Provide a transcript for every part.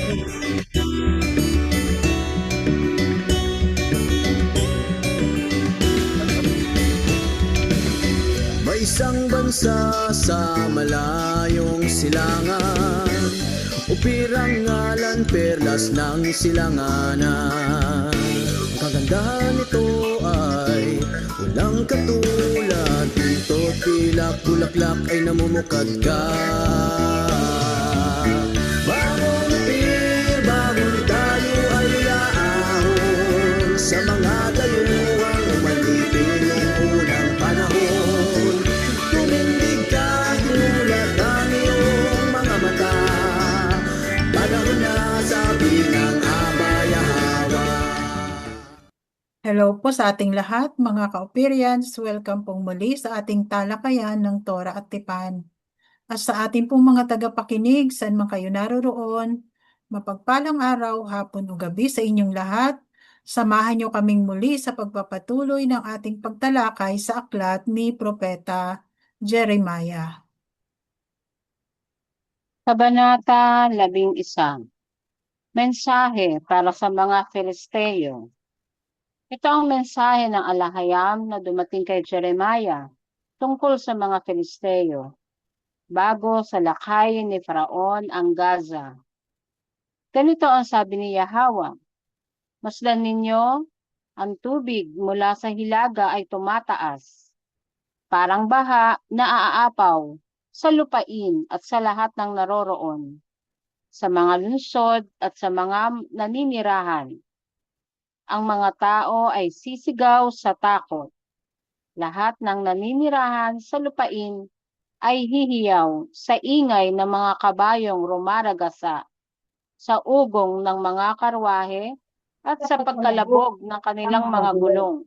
May isang bansa sa malayong silangan, upirang ngalan perlas ng silanganan. Ang kagandahan nito ay walang katulad, dito't pilak bulaklak ay namumukadkad. Bagong upir, bagong tayo ay aahon sa mga dayuhang umalipin noong unang panahon. Tumindig ka, inulat ang iyong mga mata, panahon na sabi ng Abayahawa. Hello po sa ating lahat, mga ka-Operians. Welcome pong muli sa ating talakayan ng Torah at Tipan. At sa ating pong mga tagapakinig, saan man kayo naroroon, mapagpalang araw, hapon o gabi sa inyong lahat. Samahan niyo kaming muli sa pagpapatuloy ng ating pagtalakay sa aklat ni Propeta Jeremiah. Kabanata 11. Mensahe para sa mga Filisteo. Ito ang mensahe ng alahayam na dumating kay Jeremiah tungkol sa mga Filisteo bago sa lakayin ni Faraon ang Gaza. Ganito ang sabi ni Yahweh, masdan ninyo, ang tubig mula sa hilaga ay tumataas, parang baha na aaapaw sa lupain at sa lahat ng naroroon, sa mga lungsod at sa mga naninirahan. Ang mga tao ay sisigaw sa takot. Lahat ng naninirahan sa lupain ay hihiyaw sa ingay ng mga kabayong rumaragasa, sa ugong ng mga karwahe at sa pagkalabog ng kanilang mga gulong.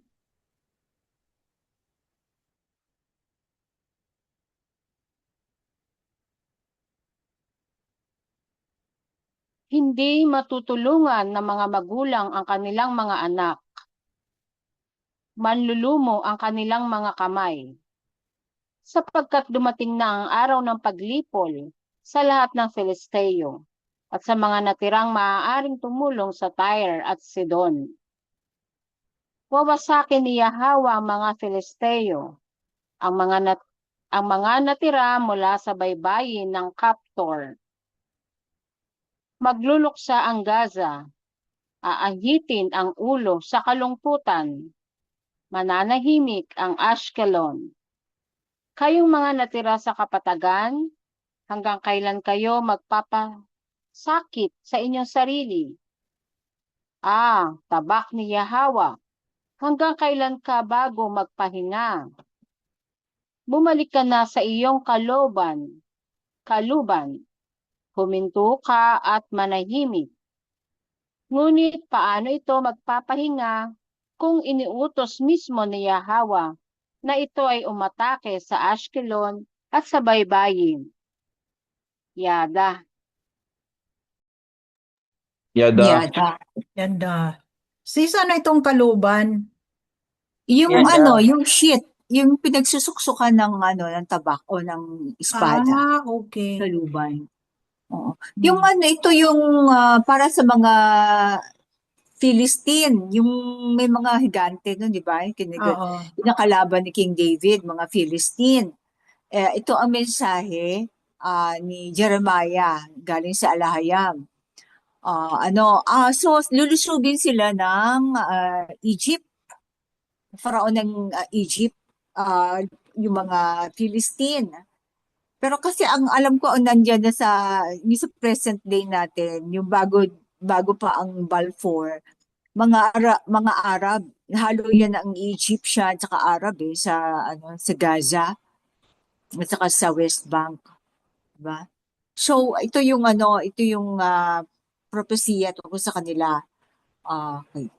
Hindi matutulungan ng mga magulang ang kanilang mga anak. Manlulumo ang kanilang mga kamay. Sapagkat dumating na ang araw ng paglipol sa lahat ng Filisteo at sa mga natirang maaaring tumulong sa Tyre at Sidon. Wawasakin ni Yahweh ang mga Filisteo, ang mga natira mula sa baybayin ng Kaptor. Magluluksa ang Gaza, aahitin ang ulo sa kalungkutan, mananahimik ang Ashkelon. Kayong mga natira sa kapatagan, hanggang kailan kayo magpapasakit sa inyong sarili? Tabak ni Yahweh, hanggang kailan ka bago magpahinga? Bumalik ka na sa iyong kaluban, huminto ka at manahimik. Ngunit paano ito magpapahinga kung iniutos mismo ni Yahweh na ito ay umatake sa Ashkelon at sa baybayin? Yada. Ganda. Sis, ano itong kaluban? Yung Yada. yung sheet, yung pinagsusuksukan ng tabak o ng espada, Okay. kaluban. Oo. Yung ito yung para sa mga Philistine, yung may mga higante nun, di ba? Oo. Kinakalaban ni King David, mga Philistine. Ito ang mensahe ni Jeremiah galing sa Alahayam. So lulusubin sila ng Egypt, Faraon ng Egypt, yung mga Philistine. Pero kasi ang alam ko ang nandiyan na sa present day natin, yung bago pa ang Balfour, mga Arab, halo yan ang Egyptian at saka Arab sa Gaza at saka sa West Bank, diba? So ito yung propesya tungkol sa kanila. Okay.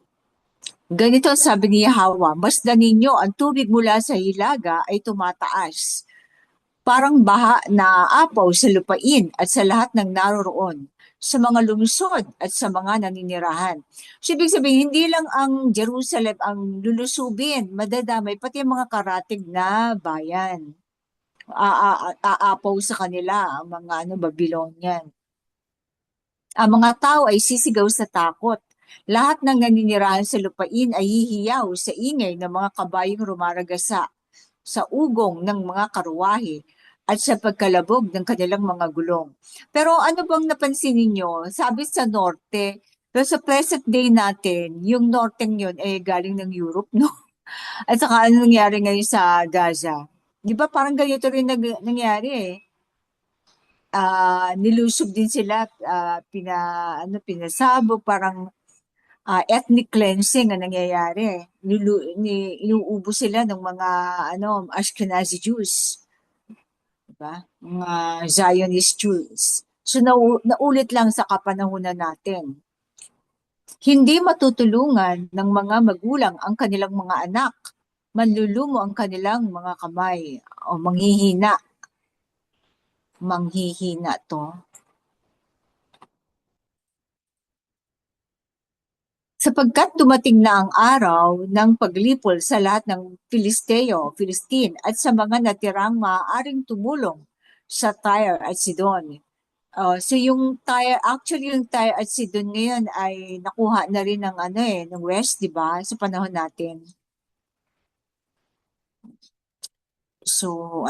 Ganito sabi ni Yahweh, masdan ninyo ang tubig mula sa hilaga ay tumataas, parang baha na apaw sa lupain at sa lahat ng naroroon, sa mga lungsod at sa mga naninirahan. So, ibig sabihin, hindi lang ang Jerusalem ang lulusubin, madadamay, pati ang mga karatig na bayan. Aapaw sa kanila ang mga Babylonian. Ang mga tao ay sisigaw sa takot. Lahat ng naninirahan sa lupain ay hihiyaw sa ingay ng mga kabayong rumaragasa, sa ugong ng mga karuwahe, at sa pagkalabog ng kanilang mga gulong. Pero ano bang napansin ninyo? Sabi sa norte, pero sa present day natin, yung norteng yun ay galing ng Europe, no? At saka ano nangyari ngayon sa Gaza? Di ba parang ganito rin nangyari eh. Nilusob din sila, pinasabog, parang ethnic cleansing ang nangyayari. Inuubo sila ng mga Ashkenazi Jews, diba? Mga Zionist Jews. So naulit lang sa kapanahunan natin. Hindi matutulungan ng mga magulang ang kanilang mga anak. Manlulumo ang kanilang mga kamay o manghihina. Manghihina to. Sapagkat dumating na ang araw ng paglipol sa lahat ng Philistine at sa mga natirang maaaring tumulong sa Tyre at Sidon. So yung Tyre, actually yung Tyre at Sidon ngayon ay nakuha na rin ng West, di ba? Sa panahon natin. So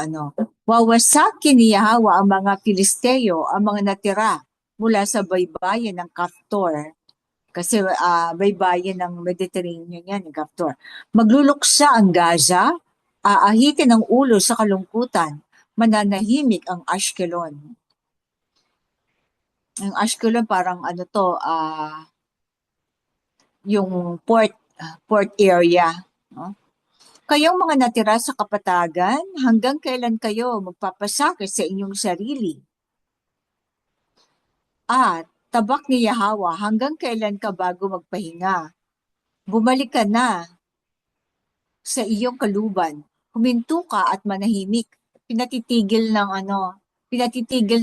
wawasakin ni Yahweh ang mga Filisteo, ang mga natira mula sa baybayin ng Kaftor. Kasi baybayin ng Mediterranean yan, ng Kaftor. Magluluksa ang Gaza, aahitin ang ulo sa kalungkutan, mananahimik ang Ashkelon. Ang Ashkelon parang yung port area. No? Kayong mga natira sa kapatagan, hanggang kailan kayo magpapasakit sa inyong sarili? At tabak ni Yahweh, hanggang kailan ka bago magpahinga? Bumalik ka na sa iyong kaluban. Huminto ka at manahimik. Pinatitigil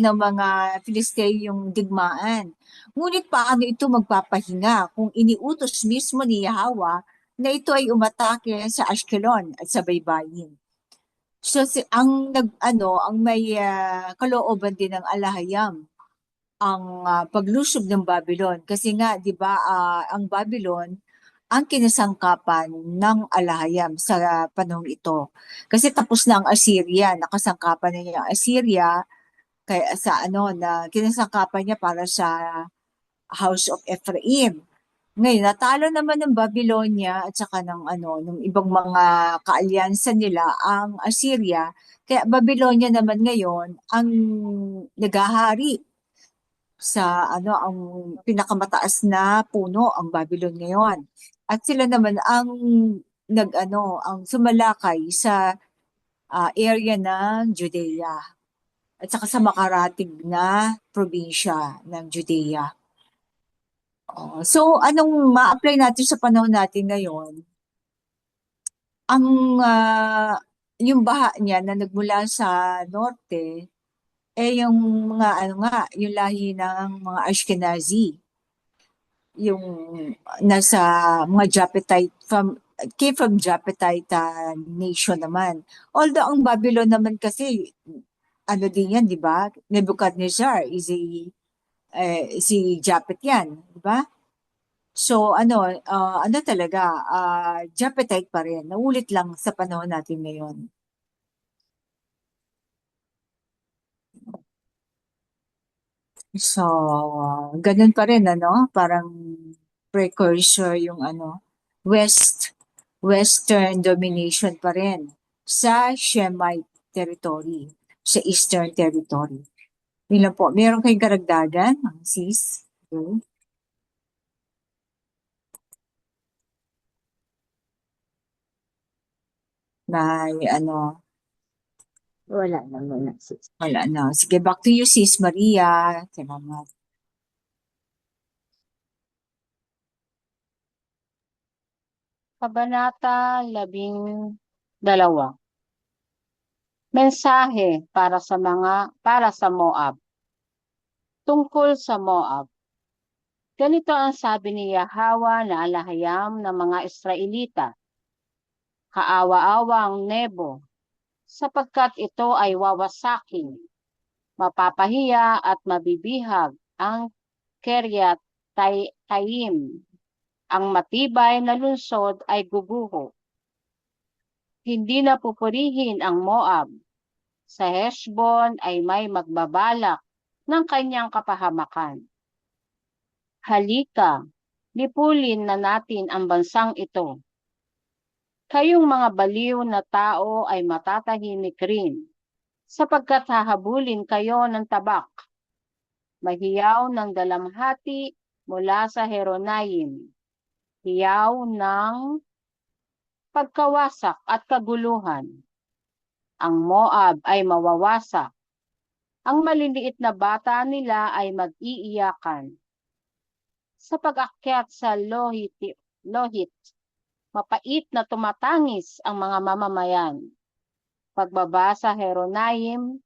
ng mga Filisteo yung digmaan. Ngunit paano ito magpapahinga kung iniutos mismo ni Yahweh na ito ay umatake sa Ashkelon at sa baybayin? So ang may kalooban din ng Alahayam ang paglusob ng Babylon, kasi nga 'di ba ang Babylon ang kinasangkapan ng Alahayam sa panahong ito. Kasi tapos na ang Assyria, nakasangkapan na niya ang Assyria kaya na kinasangkapan niya para sa House of Ephraim. Ngayon, natalo naman ng Babylonia at saka ng ibang mga kaalyansa nila ang Assyria. Kaya Babylonia naman ngayon ang naghahari sa ang pinakamataas na puno, ang Babylon ngayon. At sila naman ang ang sumalakay sa area ng Judea at saka sa makaratig na probinsya ng Judea. So, anong ma-apply natin sa panahon natin ngayon? Ang yung baha niya na nagmula sa norte, yung mga yung lahi ng mga Ashkenazi, yung nasa mga Japhetite came from Japhetite nation naman. Although ang Babylon naman kasi din yan, di ba? Nebuchadnezzar si Japhet yan, di ba? So talaga Japhetite pa rin. Naulit lang sa panahon natin ngayon. So ganun pa rin parang precursor yung Western domination pa rin sa Shemite territory, sa Eastern territory. Yun lang po. Meron kayong karagdagan, sis? Okay. May Wala na muna, sis. wala na. Sige, back to you, sis Maria. Salamat. Kabanata 12. Mensahe para sa Moab. Tungkol sa Moab. Ganito ang sabi ni Yahweh na alahayam ng mga Israelita. Kaawa-awa ang Nebo, sapagkat ito ay wawasakin. Mapapahiya at mabibihag ang Kiryat Taim. Ang matibay na lungsod ay guguho. Hindi na pupurihin ang Moab. Sa Heshbon ay may magbabalak ng kanyang kapahamakan. Halika, lipulin na natin ang bansang ito. Kayong mga baliw na tao ay matatahimik rin, sapagkat hahabulin kayo ng tabak. Mahiyaw ng dalamhati mula sa Horonaim. Hiyaw ng pagkawasak at kaguluhan. Ang Moab ay mawawasak. Ang maliliit na bata nila ay mag-iiyakan. Sa pag-akyat sa Lohit, mapait na tumatangis ang mga mamamayan. Pagbaba sa Horonaim,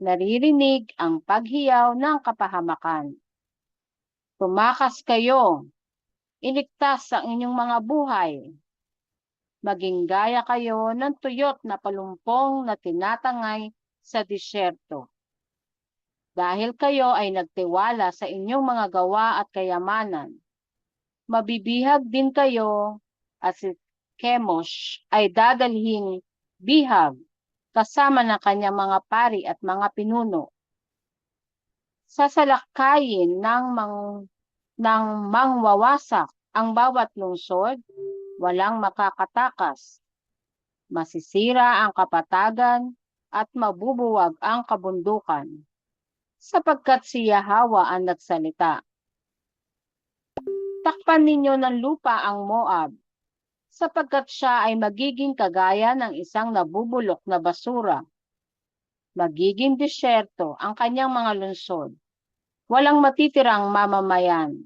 naririnig ang paghiyaw ng kapahamakan. Tumakas kayo, iligtas ang inyong mga buhay. Maging gaya kayo ng tuyot na palumpong na tinatangay sa disyerto. Dahil kayo ay nagtiwala sa inyong mga gawa at kayamanan, mabibihag din kayo at si Chemosh ay dadalhing bihag kasama ng kanyang mga pari at mga pinuno. Sasalakayin ng mangwawasak ang bawat lungsod, walang makakatakas. Masisira ang kapatagan at mabubuwag ang kabundukan, sapagkat si Yahweh ang nagsalita. Takpan ninyo ng lupa ang Moab, sapagkat siya ay magiging kagaya ng isang nabubulok na basura. Magiging disyerto ang kanyang mga lungsod. Walang matitirang mamamayan.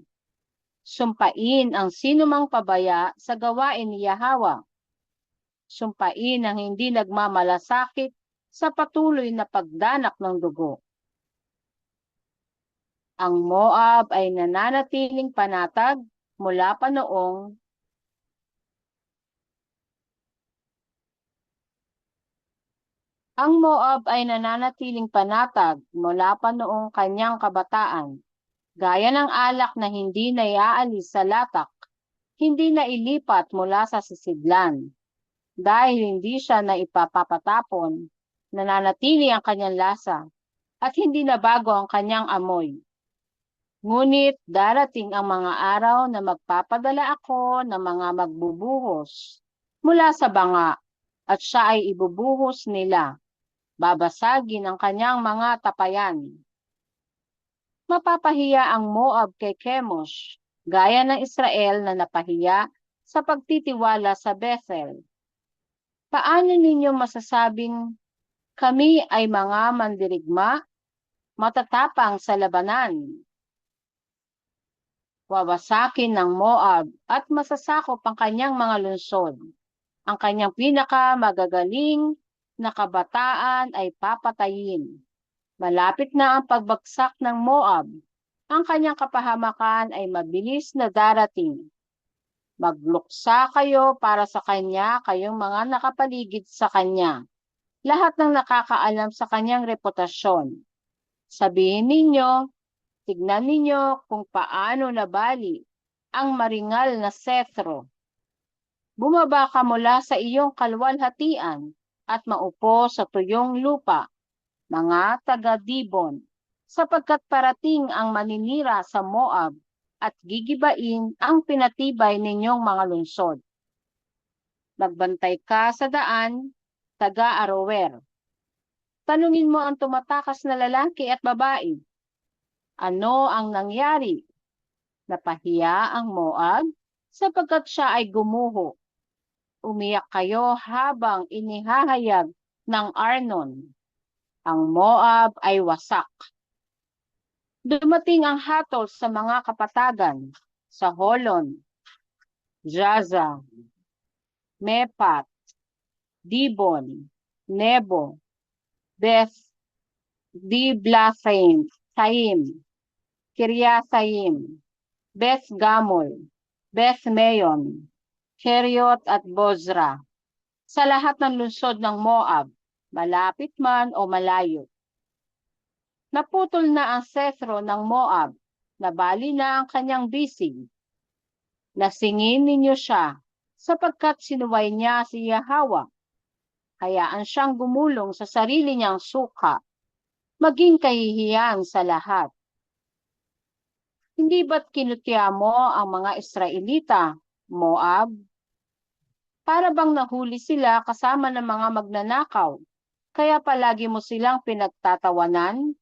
Sumpain ang sinumang pabaya sa gawain ni Yahweh. Sumpain ang hindi nagmamalasakit sa patuloy na pagdanak ng dugo. Ang Moab ay nananatiling panatag mula pa noong kanyang kabataan. Gaya ng alak na hindi naiaalis sa latak, hindi na ilipat mula sa sisidlan. Dahil hindi siya naipapapatapon, nananatili ang kanyang lasa, at hindi na bago ang kanyang amoy. Ngunit darating ang mga araw na magpapadala ako ng mga magbubuhos mula sa banga, at siya ay ibubuhos nila. Babasagin ang kanyang mga tapayan. Mapapahiya ang Moab kay Chemosh, gaya ng Israel na napahiya sa pagtitiwala sa Bethel. Paano ninyo masasabing kami ay mga mandirigma, matatapang sa labanan? Wawasakin ng Moab at masasakop ang kanyang mga lungsod. Ang kanyang pinakamagagaling na kabataan ay papatayin. Malapit na ang pagbagsak ng Moab. Ang kanyang kapahamakan ay mabilis na darating. Magluksa kayo para sa kanya, kayong mga nakapaligid sa kanya. Lahat ng nakakaalam sa kanyang reputasyon. Sabihin ninyo, tignan ninyo kung paano nabali ang maringal na Sethro. Bumaba ka mula sa iyong kalwalhatian at maupo sa tuyong lupa, mga taga-Dibon, sapagkat parating ang maninira sa Moab at gigibain ang pinatibay ninyong mga lungsod. Magbantay ka sa daan, taga-Aroer. Tanungin mo ang tumatakas na lalaki at babae. Ano ang nangyari? Napahiya ang Moab sapagkat siya ay gumuho. Umiyak kayo habang inihahayag ng Arnon. Ang Moab ay wasak. Dumating ang hatol sa mga kapatagan, sa Holon, Jaza, Mepat, Dibon, Nebo, Beth Diblathaim, Kiriathaim, Beth Gamul, Beth Meyon, Keriot at Bozra, sa lahat ng lungsod ng Moab, malapit man o malayo. Naputol na ang Sethro ng Moab, nabali na ang kanyang bisig. Lasingin ninyo siya, sapagkat sinuway niya si Yahweh. Hayaan siyang gumulong sa sarili niyang suka, maging kahihiyan sa lahat. Hindi ba't kinutya mo ang mga Israelita, Moab? Para bang nahuli sila kasama ng mga magnanakaw, kaya palagi mo silang pinagtatawanan?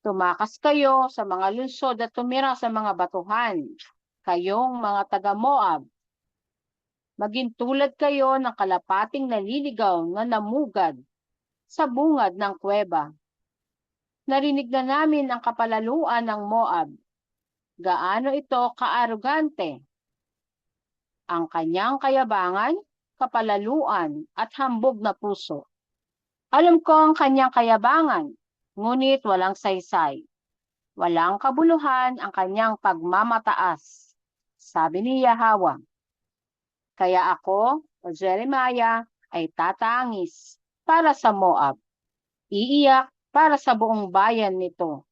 Tumakas kayo sa mga lungsod at tumira sa mga batuhan, kayong mga taga-Moab. Maging tulad kayo ng kalapating naliligaw na namugad sa bungad ng kuweba. Narinig na namin ang kapalaluan ng Moab. Gaano ito kaarugante. Ang kanyang kayabangan, kapalaluan at hambog na puso. Alam ko ang kanyang kayabangan, ngunit walang saysay. Walang kabuluhan ang kanyang pagmamataas, sabi ni Yahweh. Kaya ako, o Jeremiah, ay tatangis para sa Moab. Iiyak para sa buong bayan nito.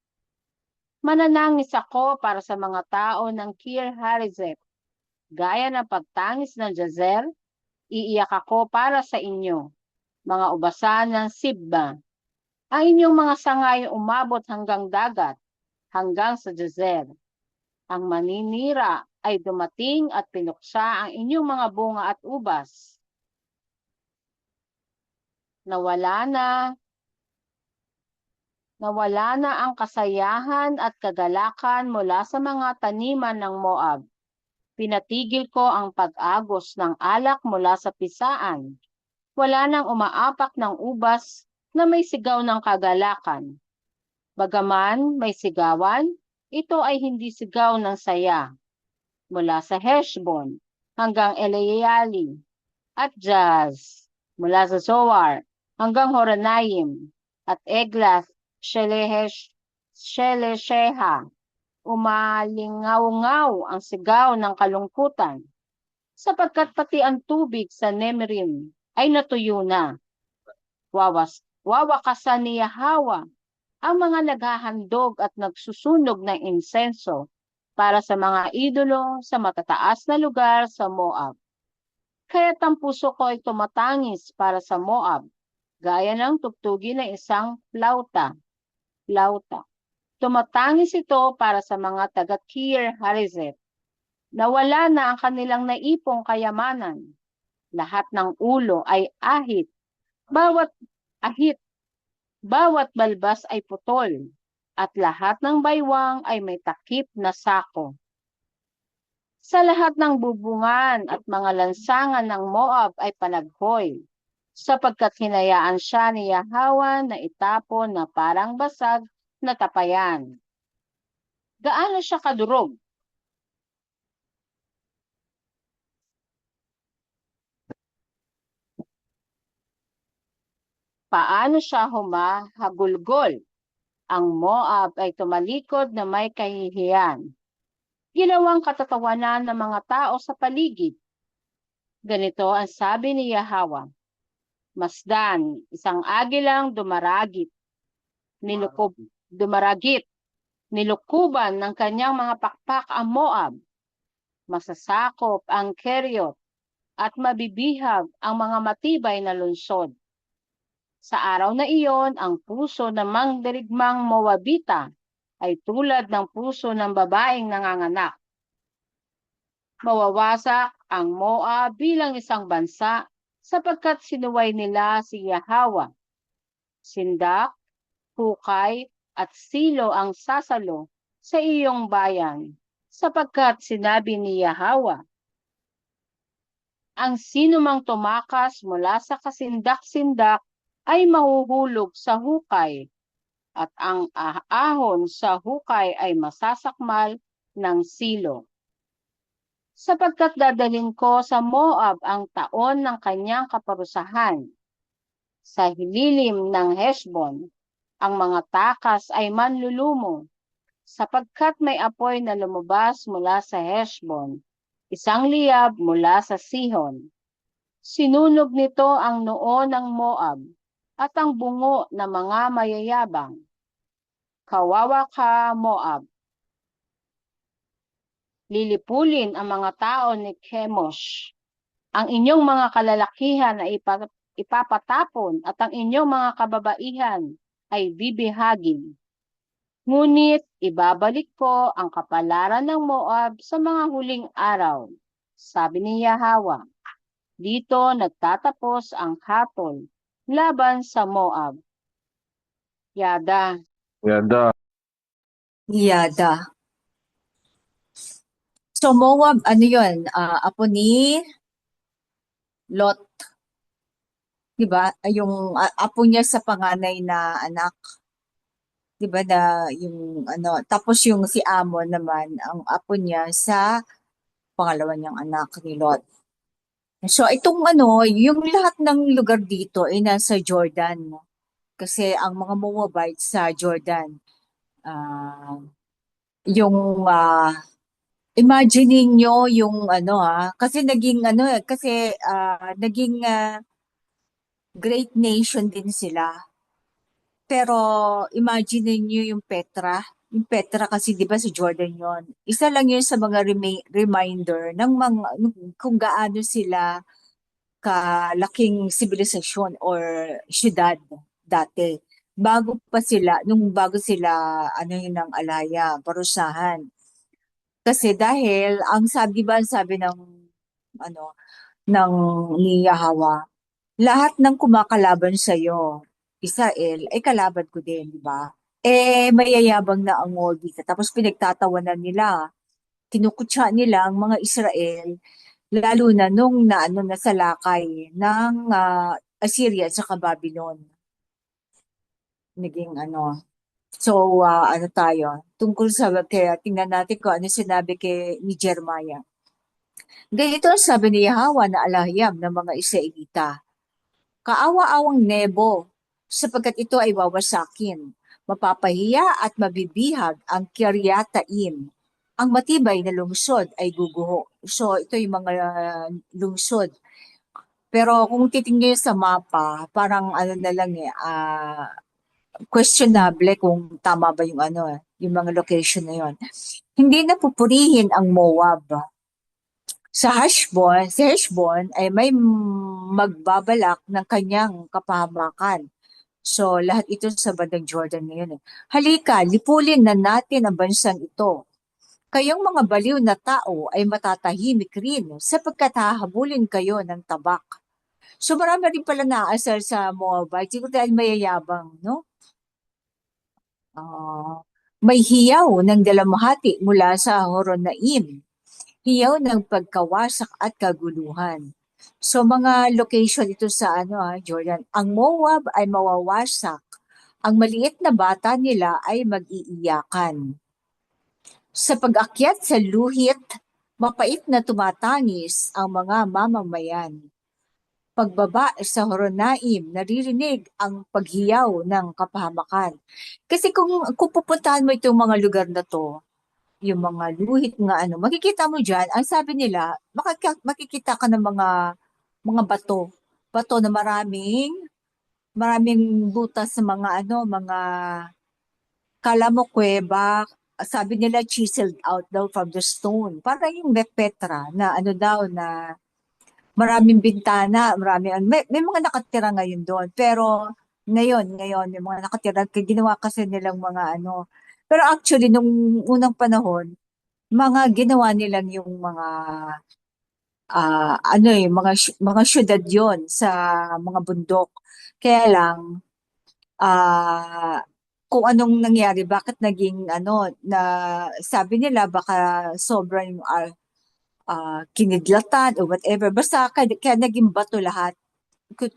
Mananangis ako para sa mga tao ng Kir Hareseth. Gaya ng pagtangis ng Jazer, iiyak ako para sa inyo, mga ubasan ng Sibma. Ang inyong mga sangay umabot hanggang dagat, hanggang sa Jazer. Ang maninira ay dumating at pinuksa ang inyong mga bunga at ubas. Nawala na ang kasayahan at kagalakan mula sa mga taniman ng Moab. Pinatigil ko ang pag-agos ng alak mula sa pisaan. Wala nang umaapak ng ubas na may sigaw ng kagalakan. Bagaman may sigawan, ito ay hindi sigaw ng saya. Mula sa Heshbon hanggang Eleali at Jaz, mula sa Zoar hanggang Horonaim at Eglath Shelesheha, umalingaw-ngaw ang sigaw ng kalungkutan, sapagkat pati ang tubig sa Nemrim ay natuyo na. Wawakasan ni Yahweh ang mga naghahandog at nagsusunog ng insenso para sa mga idolo sa matataas na lugar sa Moab. Kaya't ang puso ko ay tumatangis para sa Moab, gaya ng tugtugin ng isang flauta. Tumatangis ito para sa mga taga-Kir Hareseth. Nawala na ang kanilang naipong kayamanan. Lahat ng ulo ay ahit. Bawat balbas ay putol. At lahat ng baywang ay may takip na sako. Sa lahat ng bubungan at mga lansangan ng Moab ay panaghoy, sapagkat hinayaan siya ni Yahweh na itapon na parang basag na tapayan. Gaano siya kadurog? Paano siya humahagulgol? Ang Moab ay tumalikod na may kahihiyan. Ginawang katatawanan ng mga tao sa paligid. Ganito ang sabi ni Yahweh. Masdan, isang agilang dumaragit. Nilukuban ng kanyang mga pakpak ang Moab. Masasakop ang Keriot at mabibihag ang mga matibay na lungsod. Sa araw na iyon, ang puso ng mangdirigmang Moabita ay tulad ng puso ng babaeng nanganganak. Mawawasak ang Moab bilang isang bansa sapagkat sinuway nila si Yahweh. Sindak, hukay, at silo ang sasalo sa iyong bayan, sapagkat sinabi ni Yahweh, ang sinumang tumakas mula sa kasindak-sindak ay mahuhulog sa hukay, at ang ahon sa hukay ay masasakmal ng silo. Sapagkat dadalhin ko sa Moab ang taon ng kanyang kaparusahan. Sa hililim ng Heshbon, ang mga takas ay manlulumo, sapagkat may apoy na lumabas mula sa Heshbon, isang liyab mula sa Sihon. Sinunog nito ang noo ng Moab, at ang bungo ng mga mayayabang. Kawawa ka, Moab. Lilipulin ang mga tao ni Chemosh. Ang inyong mga kalalakihan ay ipapatapon at ang inyong mga kababaihan ay bibihagin. Ngunit ibabalik ko ang kapalaran ng Moab sa mga huling araw. Sabi ni Yahweh, dito nagtatapos ang hatol laban sa Moab. Yada. Yada. Yada. So Moab, ano yun? Apo ni Lot. Diba? Yung apo niya sa panganay na anak. Diba na yung ano. Tapos yung si Amon naman, ang apo niya sa pangalawa niyang anak ni Lot. So itong ano, yung lahat ng lugar dito ay nasa Jordan. Kasi ang mga Moabites sa Jordan, yung imagine niyo yung ano kasi naging ano kasi naging great nation din sila. Pero imagine niyo yung Petra. Yung Petra kasi 'di ba sa Jordan 'yon. Isa lang 'yun sa mga reminder ng mga kung gaano sila kalaking sibilisasyon or syudad dati. Bago sila ano yun ng alaya, parusahan. Kasi dahil ang sabi ba ang sabi ng ano ng ni Yahweh, lahat ng kumakalaban sa iyo, Israel, ay kalaban ko din, di ba? Mayayabang na ang Moabita. Tapos pinagtatawanan nila, kinukutsa nila ang mga Israel, lalo na nung naano na sa lakay ng Assyria at saka Babylon. Naging ano. So, ano tayo? Tungkol sa, kaya tingnan natin kung ano sinabi ni Jeremiah. Ganito ang sabi ni Yahweh na alahiyam ng mga Israelita. Kaawa-awang Nebo, sapagkat ito ay wawasakin. Mapapahiya at mabibihag ang Kiryataim. Ang matibay na lungsod ay guguho. So, ito yung mga lungsod. Pero kung titingnan sa mapa, parang ano na lang questionable kung tama ba yung ano yung mga location na yon. Hindi na pupurihin ang Moab. Si Heshbon ay may magbabalak ng kanyang kapahamakan. So, lahat ito sa bandang Jordan ngayon. Halika, lipulin na natin ang bansang ito. Kayong mga baliw na tao ay matatahimik rin sapagkat hahabulin kayo ng tabak. So, marami rin pala naasar sa Moabite. Siguro dahil mayayabang, no? May hiyaw ng dalamhati mula sa Horonaim. Hiyaw ng pagkawasak at kaguluhan. So mga location ito sa Jordan. Ang Moab ay mawawasak. Ang maliit na bata nila ay mag-iiyakan. Sa pag-akyat sa luhit, mapait na tumatangis ang mga mamamayan. Pagbaba sa Horonaim, naririnig ang paghiyaw ng kapahamakan. Kasi kung pupuntahan mo itong mga lugar na to, yung mga luhit nga makikita mo dyan, ang sabi nila, makikita ka ng mga bato. Bato na maraming butas sa mga mga kala mo kuweba, sabi nila chiseled out daw from the stone. Parang yung Petra na daw na maraming bintana, may mga nakatira ngayon doon. Pero ngayon, yung mga nakatira, ginawa kasi nilang mga Pero actually, nung unang panahon, mga ginawa nilang yung mga mga syudad yon sa mga bundok. Kaya lang, kung anong nangyari, bakit naging na sabi nila baka sobrang kinidlatan o whatever. Basta kaya naging bato lahat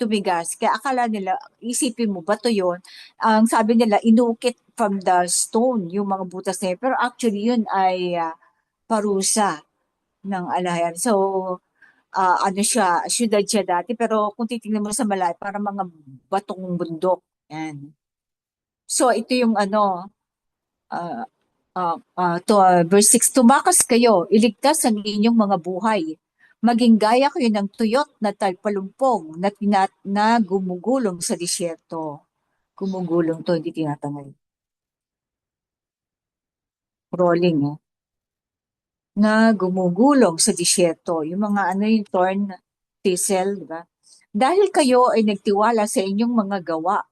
tumigas. Kaya akala nila, isipin mo, bato yon. Ang sabi nila, inukit from the stone yung mga butas na yun. Pero actually, yun ay parusa ng alayan. So, syudad siya dati. Pero kung titingnan mo sa malayo, para mga batong bundok. Yan. So, ito yung verse 6, tumakas kayo, iligtas ang inyong mga buhay. Maging gaya kayo ng tuyot na talpalumpong na gumugulong sa disyerto. Gumugulong to, hindi tinatangay. Rolling, na gumugulong sa disyerto. Yung mga ano yung thorn, thistle, di ba? Dahil kayo ay nagtiwala sa inyong mga gawa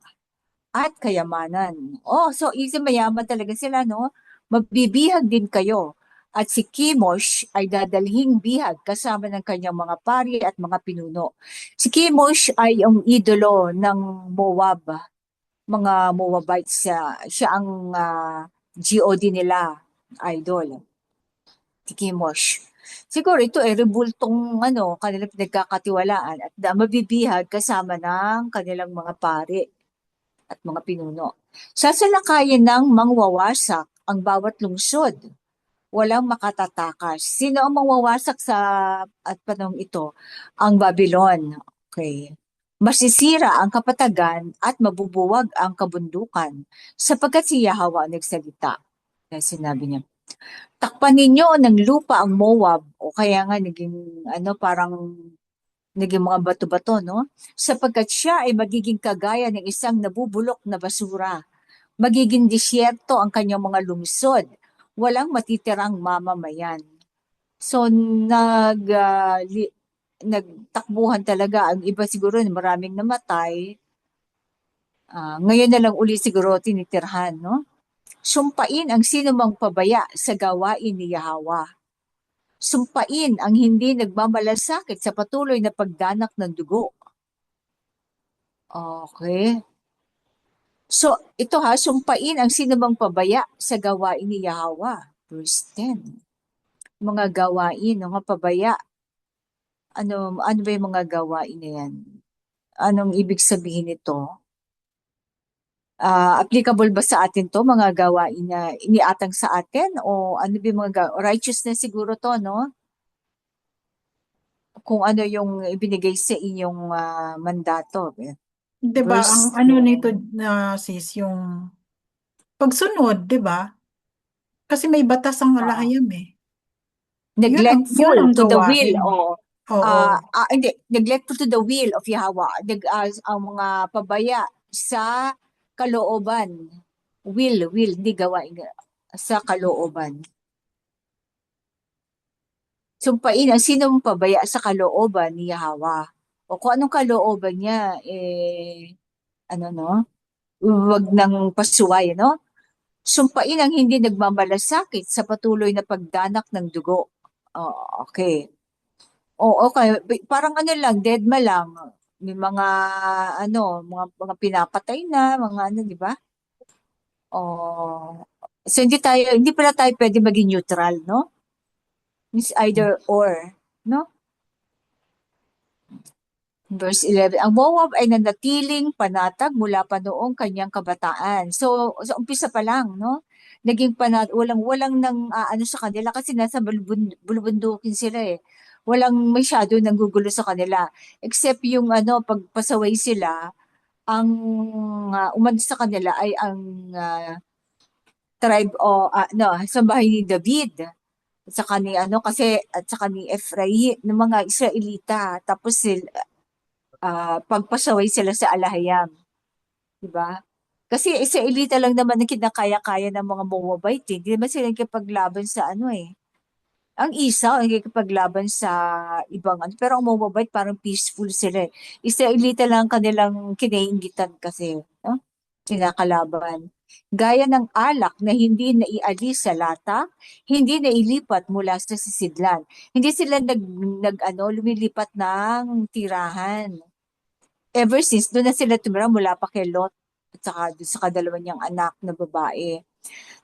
at kayamanan. Oh, so easy mayaman talaga sila, no? Magbibihag din kayo. At si Chemosh ay dadalhing bihag kasama ng kanyang mga pari at mga pinuno. Si Chemosh ay ang idolo ng Moab, mga Moabites. Siya ang GOD nila, idol. Si Chemosh. Siguro ito ay rebultong kanilang pinagkakatiwalaan at mabibihag kasama ng kanilang mga pari at mga pinuno. Sasalakayin ng mangwawasak ang bawat lungsod. Walang makatatakas. Sino ang mangwawasak sa at panahong ito? Ang Babylon. Okay. Masisira ang kapatagan at mabubuwag ang kabundukan sapagkat si Yahweh ang nagsalita. Kaya sinabi niya, takpan ninyo ng lupa ang Moab o kaya nga naging parang naging mga bato-bato, no? Sapagkat siya ay magiging kagaya ng isang nabubulok na basura. Magiging disyerto ang kanyang mga lungsod. Walang matitirang mamamayan. So, nagtakbuhan talaga. Ang iba siguro, maraming namatay. Ngayon na lang uli siguro tinitirhan, no? Sumpain ang sinumang pabaya sa gawain ni Yahweh. Sumpain ang hindi nagmamalasakit sa patuloy na pagdanak ng dugo. Okay. So, ito sumpain ang sinumang pabaya sa gawain ni Yahweh. Verse 10. Mga gawain, mga pabaya. Ano ba yung mga gawain na yan? Anong ibig sabihin nito? Applicable ba sa atin to, mga gawain na iniatang sa atin? O ano ba yung mga righteousness siguro to, no? Kung ano yung ibinigay sa inyong mandato. Di ba, ang Verse ano nito na sis, yung pagsunod, di ba? Kasi may batas ang alahayam eh. Yun neglectful ang to the will gawain. o Oo. hindi, neglectful to the will of Yahweh. Ang mga pabaya sa kalooban. Will, hindi gawain sa kalooban. Sumpain ang sinong pabaya sa kalooban ni Yahweh. O kung anong kalooban niya, Huwag nang pasuway, no? Sumpain ang hindi nagmamalasakit sa patuloy na pagdanak ng dugo. Okay. Okay. Parang lang, deadma lang. May mga pinapatay na, mga di ba? So hindi pala tayo pwede maging neutral, no? It's either or, no? Verse 11, ang Moab ay nanatiling panatag mula pa noong kanyang kabataan. So umpisa pa lang, no? Naging walang nang sa kanila kasi nasa bulubundukin sila eh. Walang masyado nang gugulo sa kanila. Except yung pagpasaway sila, ang umalis sa kanila ay ang tribe sa bahay ni David. At saka ni at saka ni Ephraim, ng mga Israelita. Tapos pagpasaway sila sa alahayam. Diba? Kasi Israelita lang naman ang kinakaya-kaya ng mga Moabite. Hindi naman sila nakikipaglaban sa Ang Esau ang nakikipaglaban sa ibang Pero ang Moabite parang peaceful sila eh. Israelita lang kanilang kinaingitan kasi. No? Kinakalaban. Gaya ng alak na hindi naialis sa lata, hindi nailipat mula sa sisidlan. Hindi sila lumilipat ng tirahan. Ever since, doon na sila tumira mula pa kay Lot at saka doon sa kadalawa niyang anak na babae.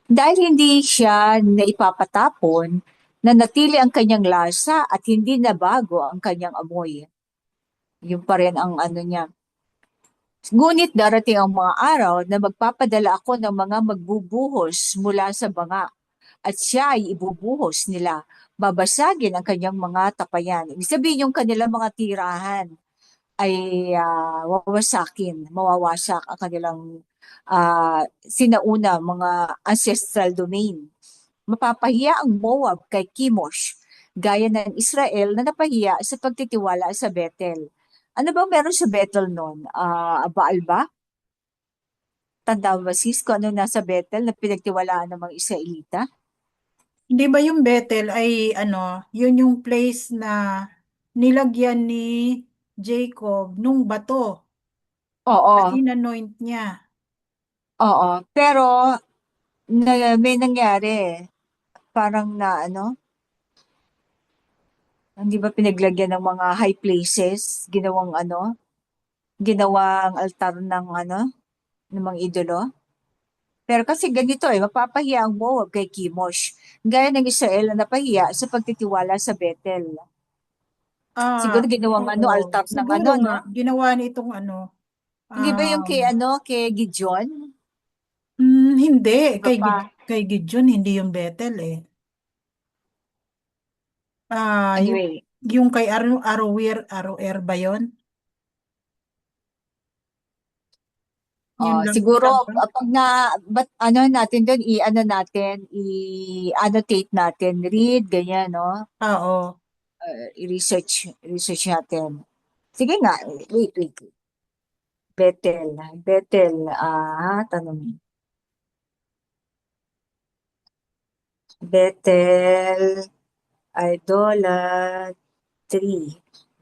Dahil hindi siya naipapatapon, nanatili ang kanyang lasa at hindi nabago ang kanyang amoy. Yung pa rin ang niya. Ngunit darating ang mga araw na magpapadala ako ng mga magbubuhos mula sa banga at siya ay ibubuhos nila. Babasagin ang kanyang mga tapayan. Ibig sabihin yung kanilang mga tirahan ay mawawasak ang kanilang sinauna mga ancestral domain. Mapapahiya ang Moab kay Chemosh, gaya ng Israel na napahiya sa pagtitiwala sa Bethel. Ano ba meron sa Bethel noon? Baal ba? Tanda ba sis kung ano nasa Bethel na pinagtiwalaan ng mga Israelita? Hindi ba yung Bethel ay ano, yun yung place na nilagyan ni Jacob nung bato na Oo, inanoint niya? oo. Pero may nangyari. Parang na ano, hindi ba pinaglagyan ng mga high places, ginawang ano, ginawang altar ng ano, ng mga idolo. Pero kasi ganito mapapahiya ang Moab kay Kimosh. Gaya ng Israel na napahiya sa pagtitiwala sa Bethel. Ah, Siguro ginawang ano, oo. altar ng Siguro ano, nga, no? ginawa nitong ano, Hindi ba yung kay ano, kay Gideon? hindi, Iba pa. Kay Gideon, hindi yung Bethel eh. Yung, Anyway, yung kay Aroer ba yun? Yun lang, siguro lang ba? pag na ano natin doon i-ano natin, i-annotate natin, read ganyan, no? Oo. I-research natin. Sige nga, wait. Bethel, tanong. Bethel, idolatry,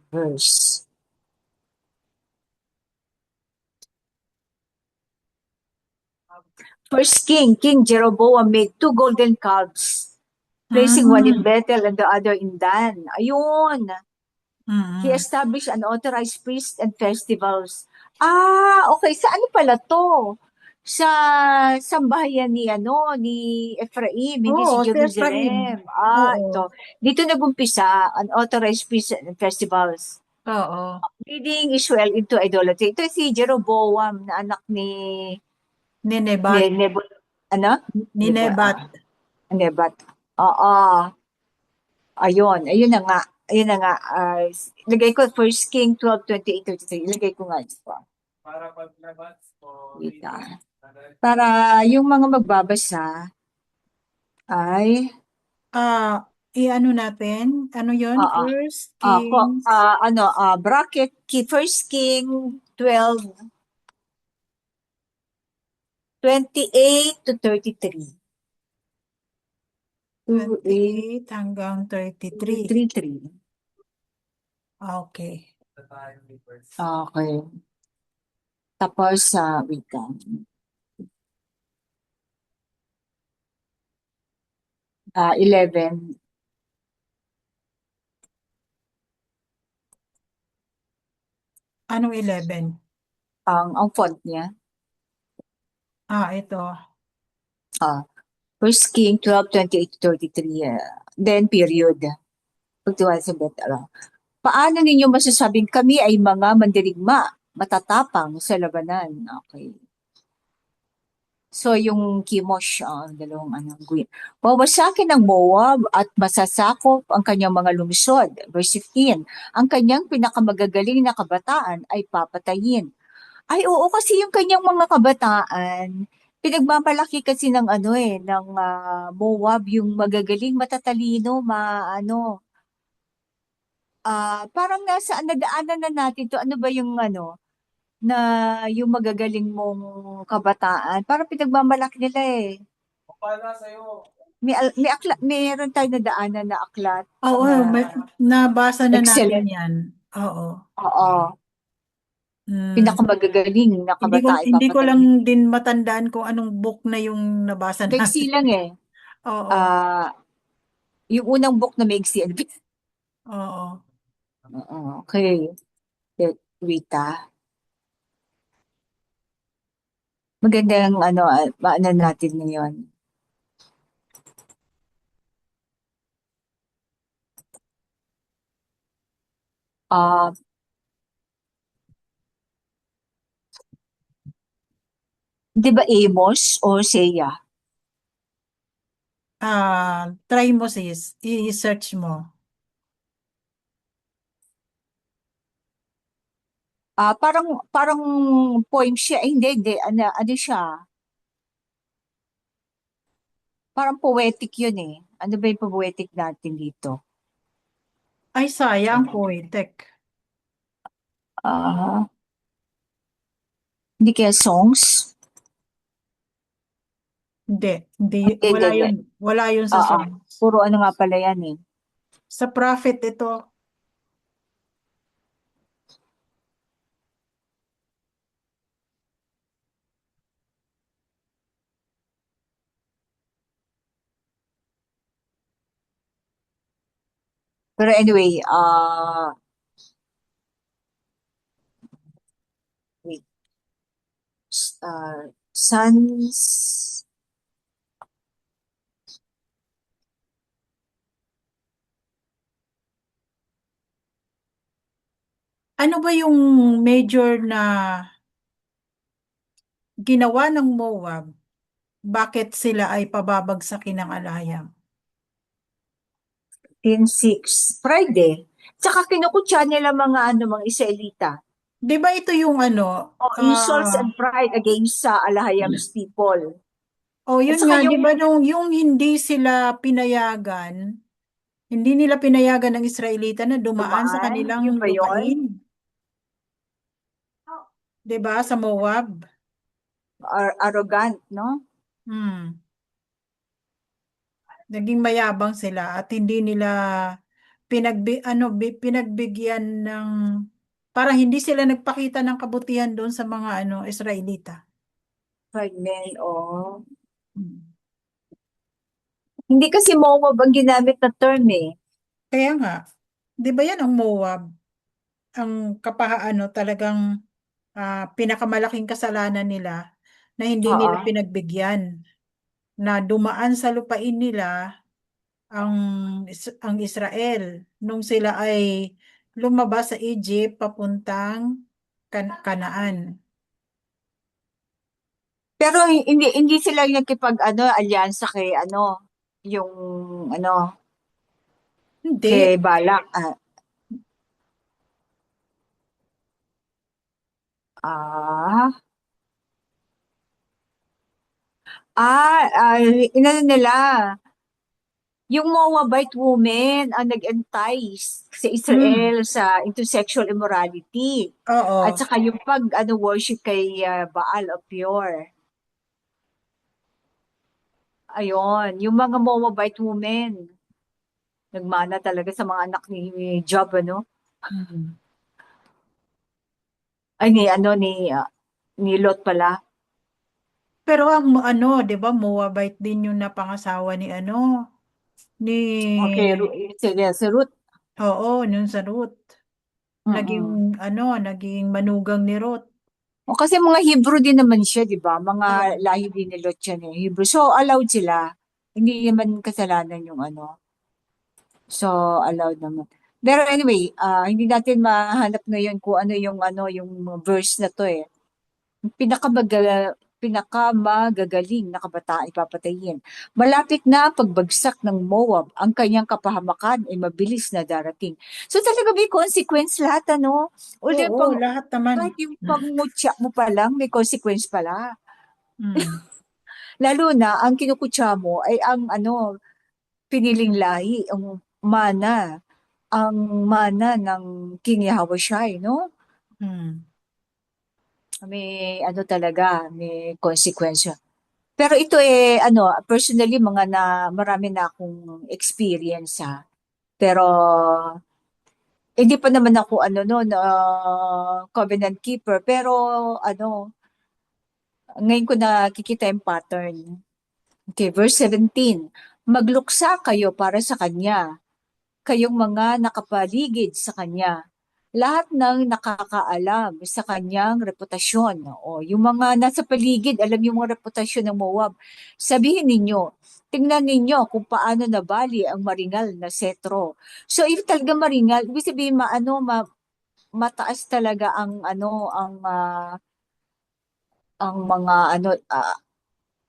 verse. First King Jeroboam made two golden calves, placing one in Mm, Bethel and the other in Dan. Ayun. He mm. established unauthorized priests and festivals. Okay. Sa ano pala to? Sa sambahayan ni ano ni Ephraim, hindi Oo, si si Ephraim. Jerusalem. Oo, Ito. Dito nagumpisa unauthorized priests and festivals, oo. leading Israel into idolatry. Ito si Jeroboam na anak ni Nebat. ano? Ni Nebat. Nebat. Oo. Ayun na nga. Ayun na nga. Ilagay ko First King 12:28-33. Ilagay ko nga ito. Wait, para yung mga magbabasa ay Ah, i-ano natin? Ano yun? ah ah First Kings. bracket First King 12 28-33. 28 28 hanggang 33. 33. Okay. Okay. Tapos wait lang. 11 Anong 11? ang font niya. Ito. Ah, First King 12:28-33. Then period. Pagtiwala sa bet. Paano ninyo masasabing kami ay mga mandirigma, matatapang sa labanan? Okay. So, yung Kimosh, dalawang guwin. Wawasakin ng Moab at masasakop ang kanyang mga lungsod. Verse 15, ang kanyang pinakamagagaling na kabataan ay papatayin. Ay, oo, kasi yung kanyang mga kabataan, pinagmamalaki kasi ng ng Moab, yung magagaling, matatalino, parang nadaanan na natin to. Ano ba yung na yung magagaling mong kabataan? Parang pinagmamalaki nila eh. Meron tayo nadaanan na aklat Oo, na nabasa na natin excellent. yan. Oo. Oo. Hmm. Pinakamagagaling na kabataan Hindi ko lang ipapatayin. din matandaan kung anong book na yung nabasa Maiksi natin. lang eh. Oo. Ah, yung unang book na maiksi. Oo. Oo, okay. Wait Magandang paano natin ngayon. Ah, di ba Amos o Hosea? Try mo sis. I-search mo. Parang parang poem siya. Hindi. Ano siya? Parang poetic yun eh. Ano ba yung poetic natin dito? Ay, sayang, poetic. Ah, hindi kaya songs? Hindi, Hindi. wala yun sa Oo. songs. Puro ano nga pala yan eh. Sa prophet ito. Pero anyway, wait, sons, Ano ba yung major na ginawa ng Moab? Bakit sila ay pababagsakin ng alayam? 10:6, pride eh. Tsaka kinukutya nila mga Israelita. Di ba ito yung ano? Oh, insults and pride against sa Alahayam's people. At Yun saka nga, di yung ba yung hindi sila pinayagan, hindi nila pinayagan ng Israelita na dumaan sa dumaan, yun kanilang ba yun? lupain? Di ba? Sa Moab. Arrogant, no? Hmm. Naging mayabang sila at hindi nila pinagbigyan ng para hindi sila nagpakita ng kabutihan doon sa mga Israelita. Pride men, oh. Hmm. Hindi kasi Moab ang ginamit na term eh. Kaya nga, 'di ba 'yan ang Moab? Ang talagang pinakamalaking kasalanan nila na hindi nila Oo. pinagbigyan na dumaan sa lupain nila ang ang Israel nung sila ay lumabas sa Egypt papuntang Kanaan. Pero hindi sila nakipag alyansa kay yung ano Hindi. kay Balak. Ah, inano nila, yung Moabite women ang nag-entice sa Hmm. Israel into sexual immorality. At Oo. saka yung worship kay Baal of Peor. Ayun, yung mga Moabite women, nagmana talaga sa mga anak ni Job, ano? Hmm. Ay, ni Lot pala. Pero ang 'di ba, Moabite din yung napangasawa ni ni Okay, sige, si Ruth. oo, yun sa Ruth. Naging Mm-mm. naging manugang ni Ruth. O kasi mga Hebrew din naman siya, di ba? Mga Oo. lahi din ni Lot yan eh, Hebrew. So, allowed sila. Hindi naman kasalanan yung ano. So, allowed naman. Pero anyway, hindi natin mahanap ngayon kung ano yung verse na to eh. Pinakamagagaling na kabataan ipapatayin. Malapit na ang pagbagsak ng Moab, ang kanyang kapahamakan ay mabilis na darating. So talaga may consequence lahat, ano? Although Oo, lahat naman. kahit yung pangmutya mo pa lang, may consequence pala. Hmm. Lalo na, ang kinukutya mo ay ang piniling lahi, ang mana ng King Yahushua, no? Hmm. May talaga, may consequence. Pero ito personally marami na akong experience ha. Pero hindi pa naman ako covenant keeper, pero ngayon ko nakikita yung pattern. Okay, verse 17. Magluksa kayo para sa kanya, kayong mga nakapaligid sa kanya, lahat ng nakakaalam sa kanyang reputasyon. O, yung mga nasa paligid, alam yung mga reputasyon ng Moab. Sabihin ninyo, tingnan ninyo kung paano nabali ang maringal na setro. So, if talaga maringal, ibig sabihin mataas talaga ang mga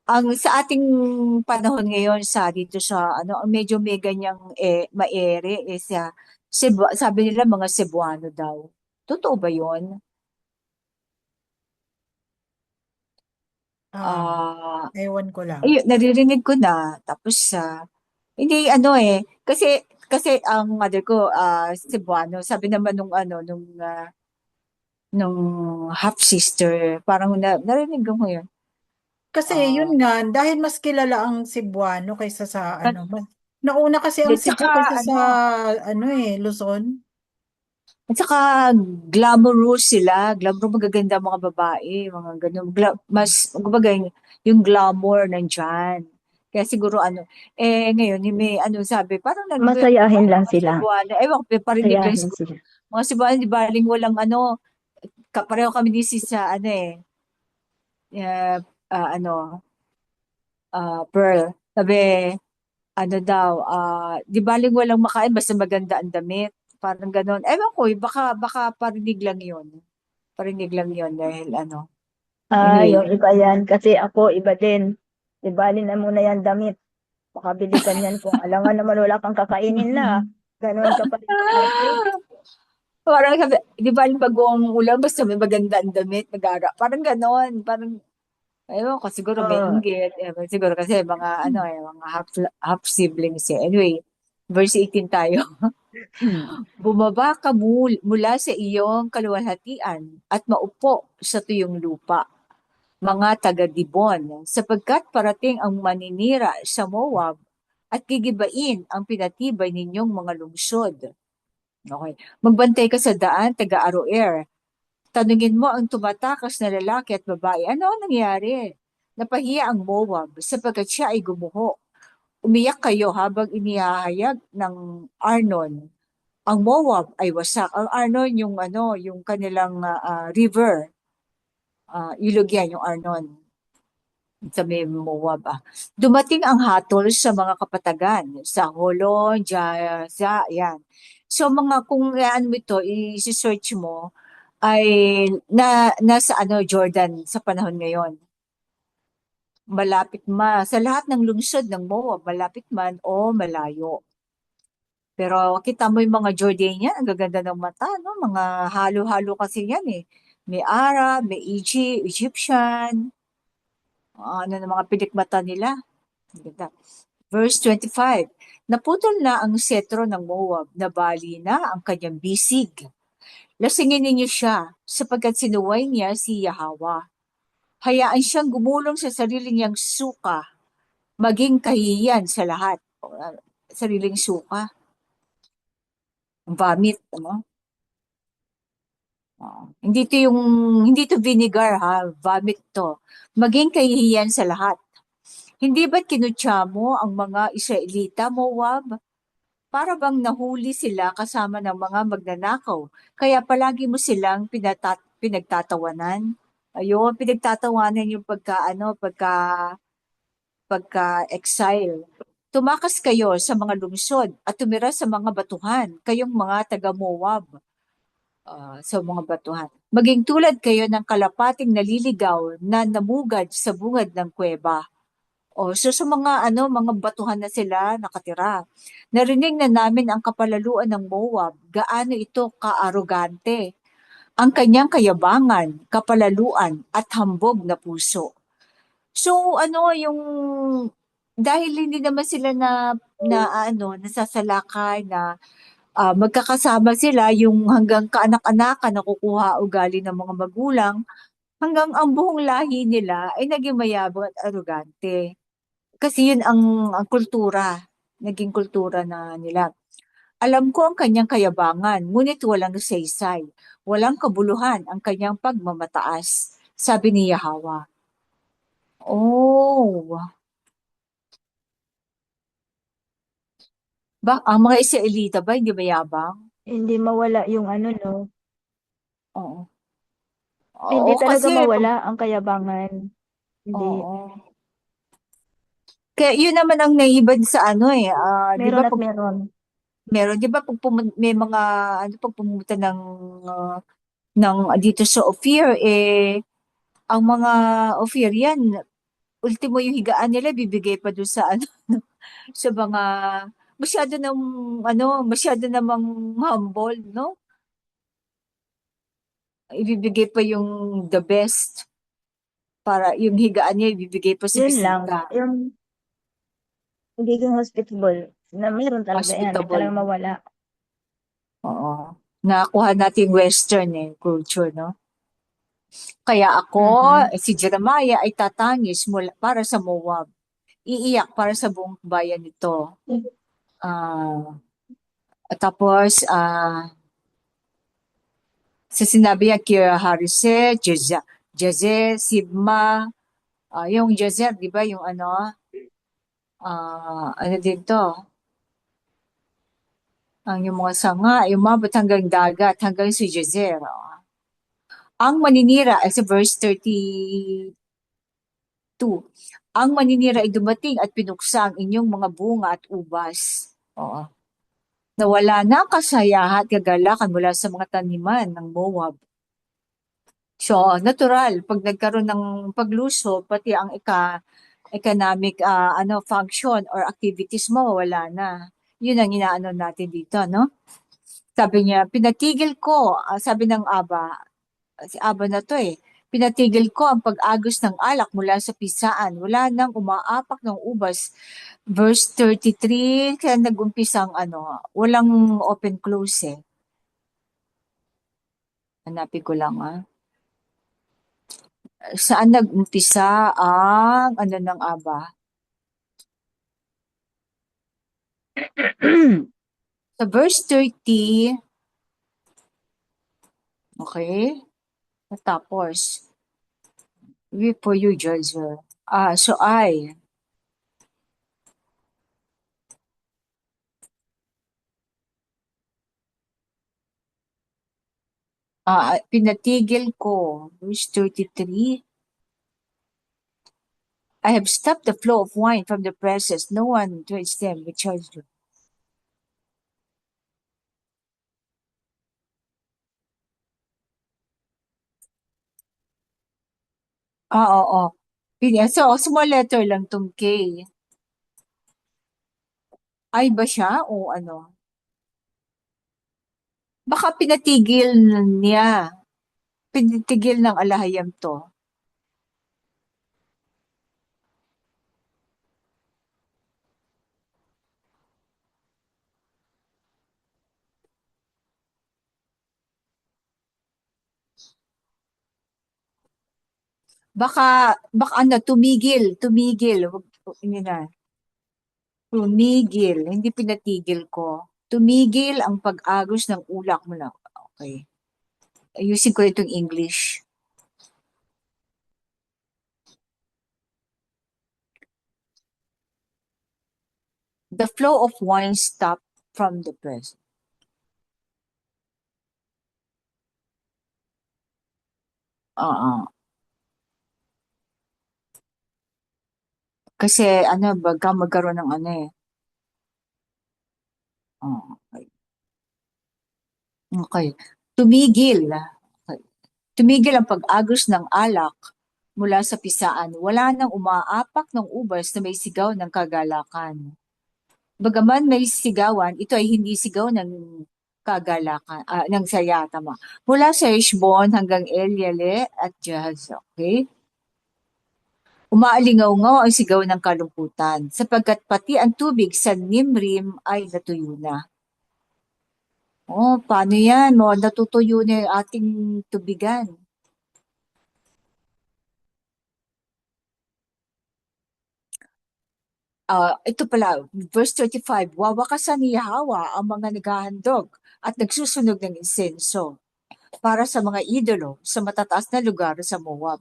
ang sa ating panahon ngayon dito sa ang medyo may ganyang maere sa sabi nila mga Cebuano daw. Totoo ba 'yon? Ah, Ah, ewan ko lang. ayun, naririnig ko na tapos hindi kasi ang mother ko Cebuano. Sabi naman nung half sister, parang narinig ko Kasi yun Ah, nga, dahil mas kilala ang Cebuano kaysa sa kan- Nauna kasi ang At Cebu saka, kaysa sa ano, Luzon. at saka glamorous sila. Glamorous, magaganda mga babae. Mga ganun. Mas, kumbaga, yung glamour nandyan. Kaya siguro ngayon, yung may sabi, parang Masayahin lang mga sila. Cebuano, ewan ko, parinig lang Masayahin siguro. sila. Mga Cebuano, di baling walang pareho kami din sa uh, Pearl. Sabi, di baling walang makain, basta maganda ang damit. Parang ganon. Ewan ko, baka parinig lang yun. Parinig lang yun dahil Yung Anyway. iba yan. Kasi ako, iba din. Ibali na muna yan damit. Makabili ka niyan kung alangan naman wala kang kakainin na. Ganon ka pa rin arte. Parang sabi, di baling bagong ulam, basta may maganda ang damit, nagara. Parang ganon. Parang, ewan ko, siguro may Oo. inggit. Ewan, siguro kasi mga half siblings eh. Anyway, verse 18 tayo. Bumaba ka mula sa iyong kaluwalhatian at maupo sa tuyong lupa, mga taga-Dibon, sapagkat parating ang maninira sa Moab at gigibain ang pinatibay ninyong mga lungsod. Okay. Magbantay ka sa daan, taga-Aroer. Tanungin mo ang tumatakas na lalaki at babae, ano ang nangyari? Napahiya ang Moab sapagkat siya ay gumuho. Umiyak kayo habang inihahayag ng Arnon. Ang Moab ay wasak. Ang Arnon yung kanilang river. Ilog yan, yung Arnon. Sa may Moab. Dumating ang hatol sa mga kapatagan. Sa Holon, Jaza, yan. So kung ano ito, i-search mo, ay nasa Jordan sa panahon ngayon. Malapit sa lahat ng lungsod ng Moab, malapit man o malayo. Pero kita mo yung mga Jordanian, ang gaganda ng mata, no? Mga halo-halo kasi yan eh. May Arab, may Egyptian, ng mga pilikmata nila. Ang ganda. Verse 25, naputol na ang setro ng Moab, nabali na ang kanyang bisig. Lasingin ninyo siya, sapagkat sinuway niya si Yahawa. Hayaan siyang gumulong sa sarili niyang suka, maging kahihiyan sa lahat. Sariling suka. Vomit, hindi to vinegar ha, vomit to. Maging kahihiyan sa lahat. Hindi ba't kinutya mo ang mga Israelita, Moab? Para bang nahuli sila kasama ng mga magnanakaw, kaya palagi mo silang pinagtatawanan? Ayun, pinagtatawanan yung pagka-exile. Tumakas kayo sa mga lungsod at tumira sa mga batuhan, kayong mga taga-Moab. Sa mga batuhan. Maging tulad kayo ng kalapating naliligaw na namugad sa bungad ng kuweba. So sa mga batuhan na sila nakatira. Narinig na namin ang kapalaluan ng Moab, gaano ito kaarogante. Ang kanyang kayabangan, kapalaluan at hambog na puso. So yung dahil hindi naman sila nasasalakay na magkakasama sila yung hanggang kaanak-anakan nakukuha ugali ng mga magulang, hanggang ang buong lahi nila ay naging mayabang at arogante. Kasi yun ang kultura, naging kultura na nila. Alam ko ang kanyang kayabangan, ngunit walang saysay, walang kabuluhan ang kanyang pagmamataas, sabi ni Yahawa. Oh, ang mga Israelita ba hindi mayabang? Hindi mawala yung no. Oo. Hindi Oo, talaga kasi, mawala ang kayabangan. Hindi. oo. Kaya yun naman ang naiibad sa di ba Meron at meron. meron, di ba may mga, pag pumunta ah, dito sa Ophir, ang mga Ophir yan, ultimo yung higaan nila, bibigay pa doon sa sa mga, masyado ng, masyado namang humble, no? Ibibigay pa yung the best, para yung higaan niya, ibibigay pa sa Yun lang. bisita. Yung pagiging hospitable na meron talaga yan. Hindi Hospitable. talaga mawala. Oo. Nakuha natin Western culture, no? Kaya ako, Mhm. si Jeremiah ay tatangis para sa Moab. Iiyak para sa buong bayan nito. Ah, tapos, sa sinabi niya, Kira Harise, Jaze, Sibma, yung Jazer, di ba, yung ano din to, ang yung mga sanga, yung mabot hanggang dagat, hanggang si Jazer. Ang maninira, ay sa verse 32, ang maninira ay dumating at pinuksa ang inyong mga bunga at ubas. Oo. Nawala na ang kasayahan at kagalakan mula sa mga taniman ng Moab. So, natural, pag nagkaroon ng pagluso, pati ang economic function or activities mo, wala na. Yun ang inaano natin dito, no? Sabi niya, pinatigil ko, sabi ng Aba, si Aba na to pinatigil ko ang pag-agos ng alak mula sa pisaan. Wala nang umaapak ng ubas. Verse 33, kaya nag-umpisa ang walang open close Hanapin ko lang Saan nag-umpisa ang ng Aba? Sa verse 30, okay? Tapos, weep for you, Joycer. So pinatigil ko, verse 33, I have stopped the flow of wine from the presses. No one touched them with charge. Oo. So, small letter lang tong K. Ay ba siya o ano? Baka pinatigil niya. Pinatigil ng alahayam to. Baka tumigil. Hindi na. Tumigil, hindi pinatigil ko. Tumigil ang pag-agos ng ulak mo na. Okay. Ayusin ko itong English. The flow of wine stopped from the press. Kasi baga magkaroon ng okay. Okay. Tumigil. Okay. Tumigil ang pag-agos ng alak mula sa pisaan. Wala nang umaapak ng ubas na may sigaw ng kagalakan. Bagaman may sigawan, ito ay hindi sigaw ng kagalakan, ng saya, tama. Mula sa Heshbon hanggang Eliale at Jahaz, okay? Umaalingaw-ngaw ang sigaw ng kalungkutan, sapagkat pati ang tubig sa Nimrim ay natuyo na. Paano yan? Natutuyo na yung ating tubigan. Ito pala, verse 35, wawakasan ni Yahweh ang mga naghahandog at nagsusunog ng insenso para sa mga idolo sa matataas na lugar sa Moab.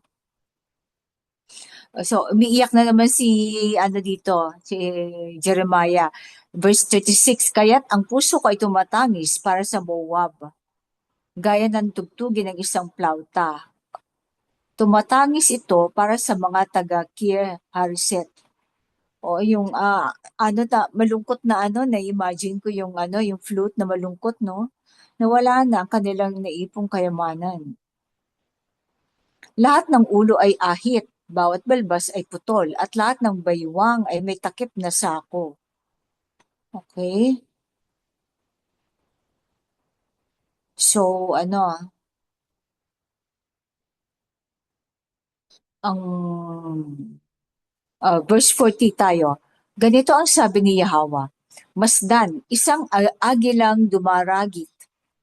So, umiiyak na naman si Jeremiah. Verse 36, kaya't ang puso ko ay tumatangis para sa Moab, gaya ng tugtugin ng isang plauta. Tumatangis ito para sa mga taga-Kir Hareset. O yung malungkot na na-imagine ko yung yung flute na malungkot, no? Nawala na ang kanilang naipong kayamanan. Lahat ng ulo ay ahit, bawat balbas ay putol, at lahat ng baywang ay may takip na sako. Okay? So, ang verse 40 tayo. Ganito ang sabi ni Yahweh, Masdan, isang agilang dumaragit,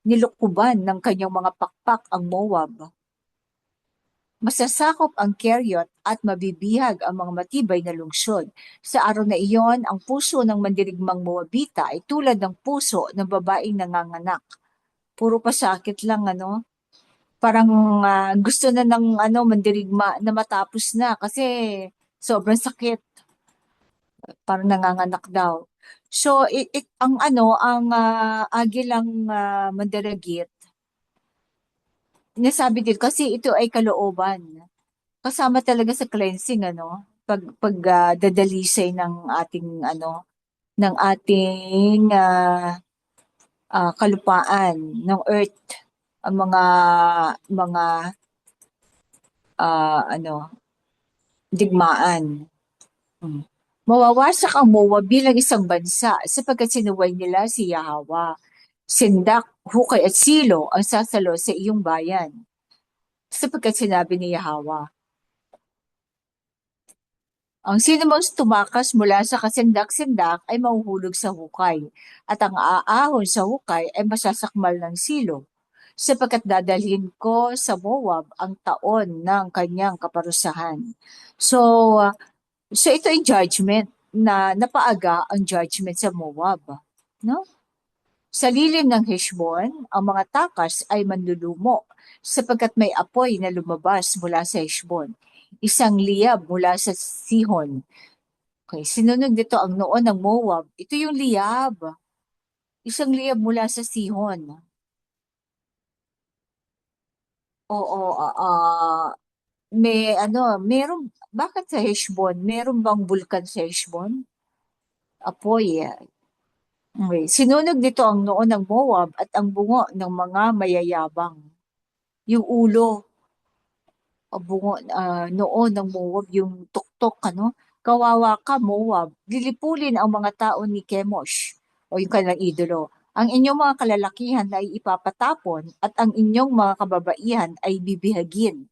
nilukuban ng kanyang mga pakpak ang Moab. Masasakop ang Keriot at mabibihag ang mga matibay na lungsod. Sa araw na iyon, ang puso ng mandirigmang Moabita ay tulad ng puso ng babaeng nanganganak. Puro pasakit lang, ano? Parang gusto na ng mandirigma na matapos na kasi sobrang sakit. Parang nanganganak daw. So, ang agilang mandirigit, nasabi din kasi ito ay kalooban. Kasama talaga sa cleansing, dadalisay ng ating ng ating kalupaan ng earth, ang mga digmaan. Mawawasak ang Moab bilang isang bansa sapagkat sinuway nila si Yahweh. Sindak, hukay at silo ang sasalo sa iyong bayan sapagkat sinabi ni Yahweh. Ang sino mang tumakas mula sa kasindak-sindak ay mahuhulog sa hukay, at ang aahon sa hukay ay masasakmal ng silo, sapagkat dadalhin ko sa Moab ang taon ng kanyang kaparusahan. So ito ay judgment na napaaga ang judgment sa Moab. No? Sa lilim ng Heshbon, ang mga takas ay manlulumo sapagkat may apoy na lumabas mula sa Heshbon. Isang liyab mula sa Sihon. Okay, sinunod dito ang noon ng Moab. Ito yung liyab. Isang liyab mula sa Sihon. Oo, bakit sa Heshbon? Meron bang bulkan sa Heshbon? Apoy. Okay. Sinunog dito ang noon ng Moab at ang bungo ng mga mayayabang. Yung ulo, bungo, noon ng Moab, yung tuktok, kawawa ka, Moab. Lilipulin ang mga tao ni Kemosh, o yung kanilang idolo. Ang inyong mga kalalakihan ay ipapatapon at ang inyong mga kababaihan ay bibihagin.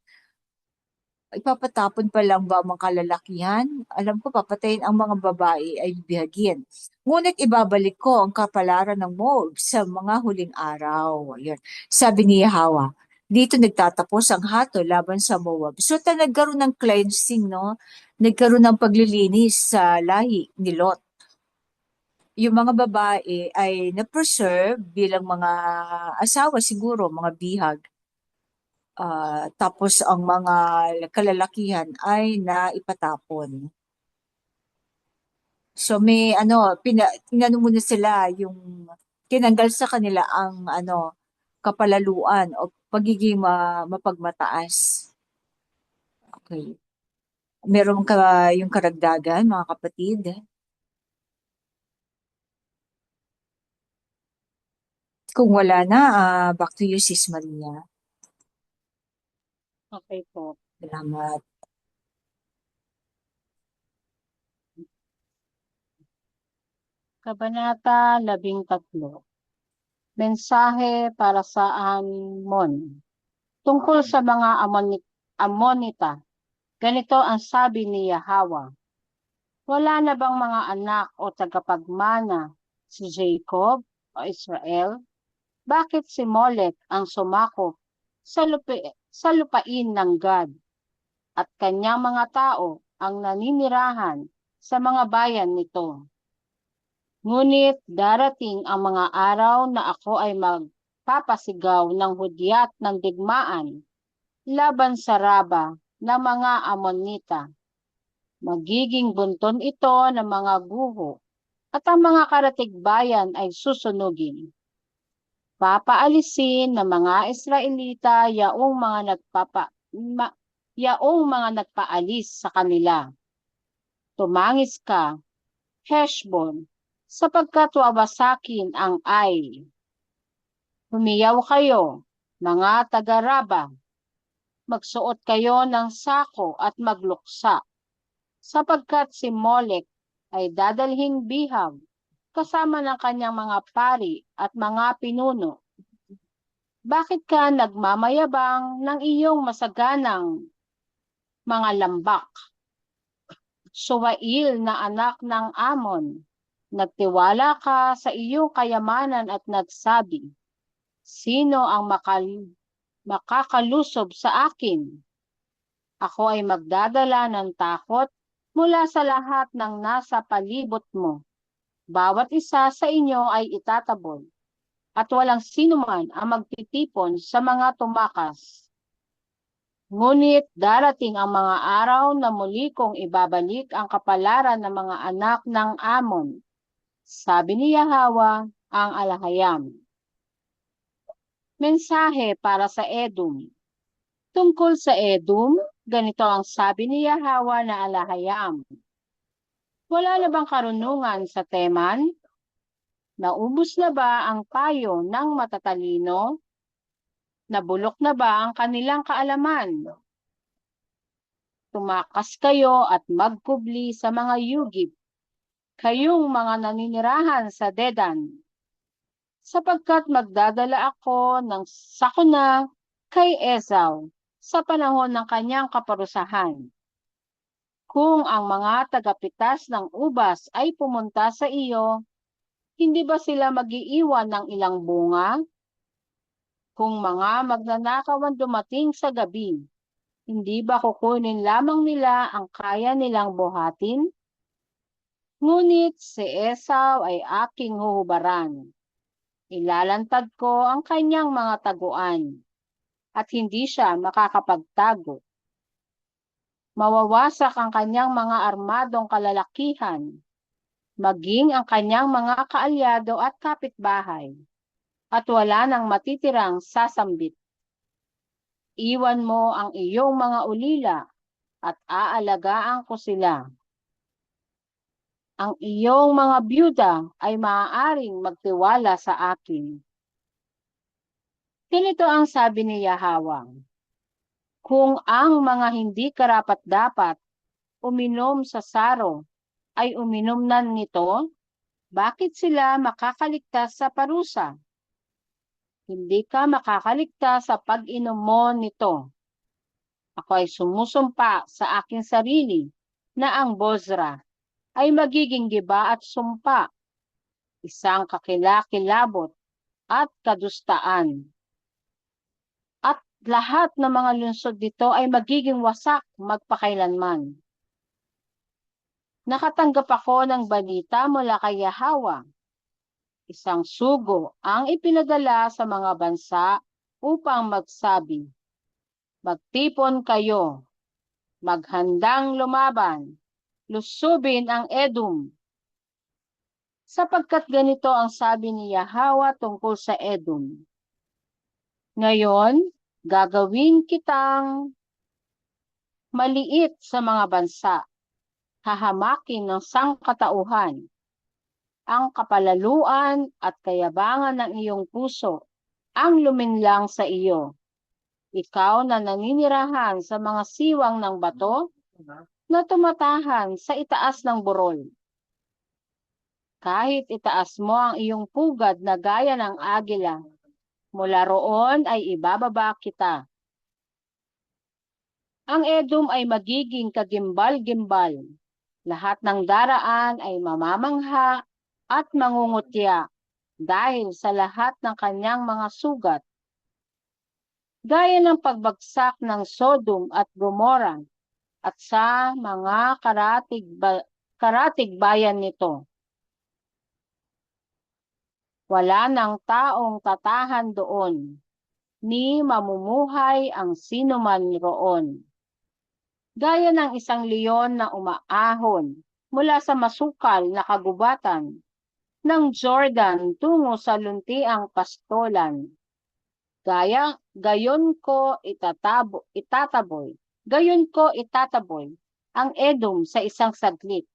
Ipapatapon pa lang ba ang mga kalalakihan? Alam ko, papatayin ang mga babae ay bibihagin. Ngunit ibabalik ko ang kapalaran ng Moab sa mga huling araw. Ayun. Sabi ni Yahweh, dito nagtatapos ang hatol laban sa Moab. So nagkaroon ng cleansing, no? Nagkaroon ng paglilinis sa lahi ni Lot. Yung mga babae ay na-preserve bilang mga asawa siguro, mga bihag. Tapos ang mga kalalakihan ay naipatapon. So may tinano muna sila yung tinanggal sa kanila ang kapalaluan o pagiging mapagmataas. Okay. Meron ka yung karagdagan, mga kapatid? Kung wala na, back to you, Sis Maria. Okay po. Salamat. Kabanata 13. Mensahe para sa Amon. Tungkol sa mga Amonita, ganito ang sabi ni Yahweh. Wala na bang mga anak o tagapagmana si Jacob o Israel? Bakit si Molek ang sumakop sa lupain ng Gad at kanyang mga tao ang naninirahan sa mga bayan nito? Ngunit darating ang mga araw na ako ay magpapasigaw ng hudyat ng digmaan laban sa Raba ng mga Amonita. Magiging bunton ito ng mga guho at ang mga karatigbayan ay susunugin. Papaalisin ng mga Israelita yaong mga nagpaalis sa kanila. Tumangis ka, Heshbon, sapagkat wawasakin ang Ai. Humiyaw kayo, mga taga-Raba. Magsuot kayo ng sako at magluksa, sapagkat si Molek ay dadalhing bihag kasama ng kanyang mga pari at mga pinuno. Bakit ka nagmamayabang ng iyong masaganang mga lambak? Suwail na anak ng Amon, nagtiwala ka sa iyong kayamanan at nagsabi, sino ang makakalusob sa akin? Ako ay magdadala ng takot mula sa lahat ng nasa palibot mo. Bawat isa sa inyo ay itataboy, at walang sinuman ang magtitipon sa mga tumakas. Ngunit darating ang mga araw na muli kong ibabalik ang kapalaran ng mga anak ng Amon, sabi ni Yahweh ang Alahayam. Mensahe para sa Edom. Tungkol sa Edom, ganito ang sabi ni Yahweh na Alahayam. Wala na bang karunungan sa Teman? Naubos na ba ang payo ng matatalino? Nabulok na ba ang kanilang kaalaman? Tumakas kayo at magkubli sa mga yugib, kayong mga naninirahan sa Dedan, sapagkat magdadala ako ng sakuna kay Esau sa panahon ng kanyang kaparusahan. Kung ang mga tagapitas ng ubas ay pumunta sa iyo, hindi ba sila mag-iiwan ng ilang bunga? Kung mga magnanakaw ang dumating sa gabi, hindi ba kukunin lamang nila ang kaya nilang buhatin? Ngunit si Esau ay aking huhubaran. Ilalantad ko ang kanyang mga taguan, at hindi siya makakapagtago. Mawawasak ang kanyang mga armadong kalalakihan, maging ang kanyang mga kaalyado at kapitbahay, at wala nang matitirang sasambit. Iwan mo ang iyong mga ulila, at aalagaan ko sila. Ang iyong mga byuda ay maaaring magtiwala sa akin. Ganito ang sabi ni Yahweh. Kung ang mga hindi karapat-dapat uminom sa saro ay uminom na nito, bakit sila makakaligtas sa parusa? Hindi ka makakaligtas sa pag-inom mo nito. Ako ay sumusumpa sa aking sarili na ang Bozra ay magiging giba at sumpa, isang kakilakilabot at kadustaan. At lahat ng mga lungsod dito ay magiging wasak magpakailanman. Nakatanggap ako ng balita mula kay Yahweh. Isang sugo ang ipinadala sa mga bansa upang magsabi, magtipon kayo, maghandang lumaban, lusubin ang Edom. Sapagkat ganito ang sabi ni Yahweh tungkol sa Edom. Ngayon, gagawin kitang maliit sa mga bansa, hahamakin ng sangkatauhan, ang kapalaluan at kayabangan ng iyong puso, ang luminlang sa iyo. Ikaw na naninirahan sa mga siwang ng bato, na tumatahan sa itaas ng burol. Kahit itaas mo ang iyong pugad na gaya ng agila, mula roon ay ibababa kita. Ang Edom ay magiging kagimbal-gimbal. Lahat ng daraan ay mamamangha at mangungutya dahil sa lahat ng kanyang mga sugat. Gaya ng pagbagsak ng Sodom at Gomorrah at sa mga karatig bayan nito. Wala nang taong tatahan doon, ni mamumuhay ang sinuman roon. Gaya ng isang leon na umaahon mula sa masukal na kagubatan ng Jordan tungo sa luntiang pastolan. Gayon ko itataboy ang Edom sa isang saglit.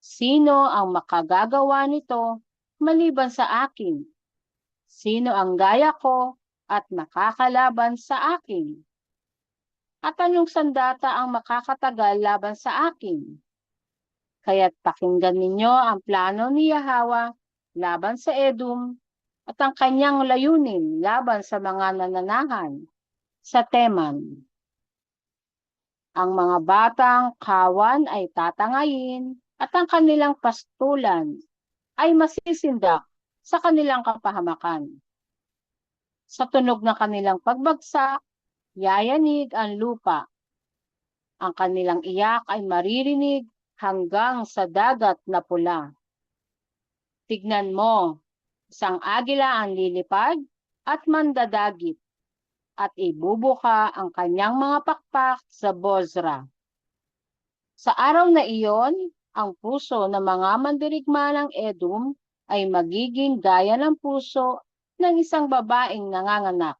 Sino ang makagagawa nito maliban sa akin? Sino ang gaya ko at makakalaban sa akin? At anong sandata ang makakatagal laban sa akin? Kaya't pakinggan ninyo ang plano ni Yahweh laban sa Edom at ang kanyang layunin laban sa mga nananahan sa Teman. Ang mga batang kawan ay tatangayin at ang kanilang pastulan ay masisindak sa kanilang kapahamakan. Sa tunog ng kanilang pagbagsak, yayanig ang lupa Ang kanilang iyak ay maririnig hanggang sa dagat na pula. Tignan mo, isang agila ang lilipad at mandadagit, at ibubuka ang kanyang mga pakpak sa Bozra. Sa araw na iyon, ang puso ng mga mandirigma ng Edom ay magiging gaya ng puso ng isang babaeng nanganganak.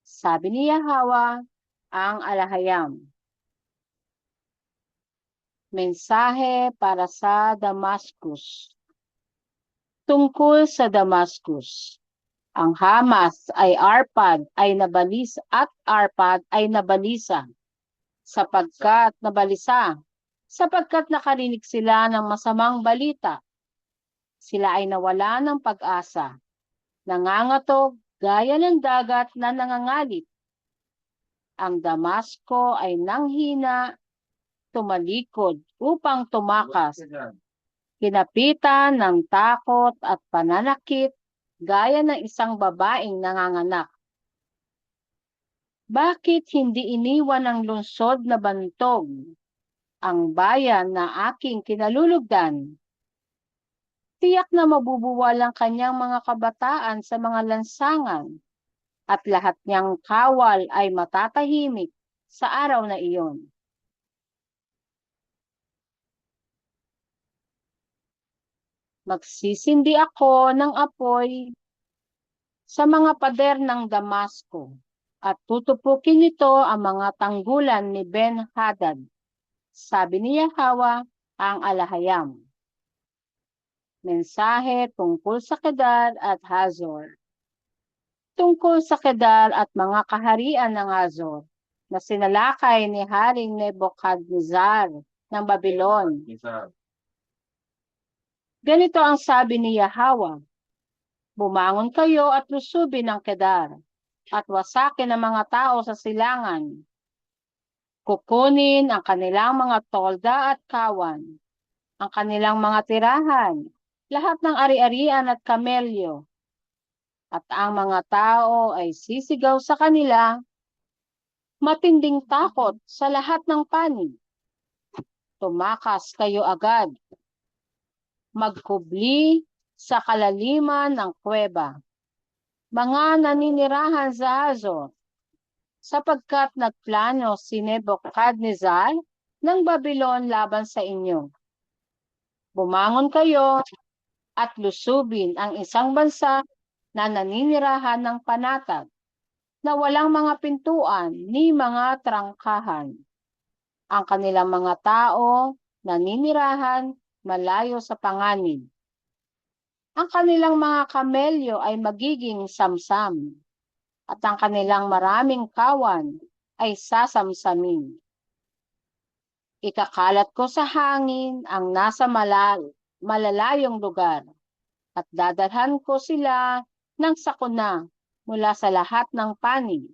Sabi ni Yahweh, ang Alahayam. Mensahe para sa Damascus. Tungkol sa Damascus. Ang Hamas ay Arpad ay nabalisa at Arpad ay nabalisa sapagkat nakarinig sila ng masamang balita. Sila ay nawala ng pag-asa. Nangangatog gaya ng dagat na nangangalit. Ang Damasco ay nanghina, tumalikod upang tumakas. Kinapitan ng takot at pananakit gaya ng isang babaeng nanganganak. Bakit hindi iniwan ng lungsod na bantog ang bayan na aking kinalulugdan? Tiyak na mabubuwal ang kanyang mga kabataan sa mga lansangan at lahat niyang kawal ay matatahimik sa araw na iyon. Magsisindi ako ng apoy sa mga pader ng Damasco at tutupukin nito ang mga tanggulan ni Ben-Hadad. Sabi ni Yahweh, ang Alahayam. Mensahe tungkol sa Kedar at Hazor. Tungkol sa Kedar at mga kaharian ng Hazor na sinalakay ni Haring Nebuchadnezzar ng Babylon. Ganito ang sabi ni Yahweh, bumangon kayo at lusubin ang Kedar at wasakin ang mga tao sa silangan. Kukunin ang kanilang mga tolda at kawan, ang kanilang mga tirahan, lahat ng ari-arian at kamelyo. At ang mga tao ay sisigaw sa kanila, matinding takot sa lahat ng panig. Tumakas kayo agad. Magkubli sa kalaliman ng kuweba. Mga naninirahan sa Hazor, sapagkat nagplano si Nebuchadnezzar ng Babylon laban sa inyo. Bumangon kayo at lusubin ang isang bansa na naninirahan ng panatag, na walang mga pintuan ni mga trangkahan. Ang kanilang mga tao naninirahan malayo sa panganib. Ang kanilang mga kamelyo ay magiging samsam, at ang kanilang maraming kawan ay sasamsamin. Ikakalat ko sa hangin ang nasa malalayong lugar, at dadalhan ko sila ng sakuna mula sa lahat ng panig.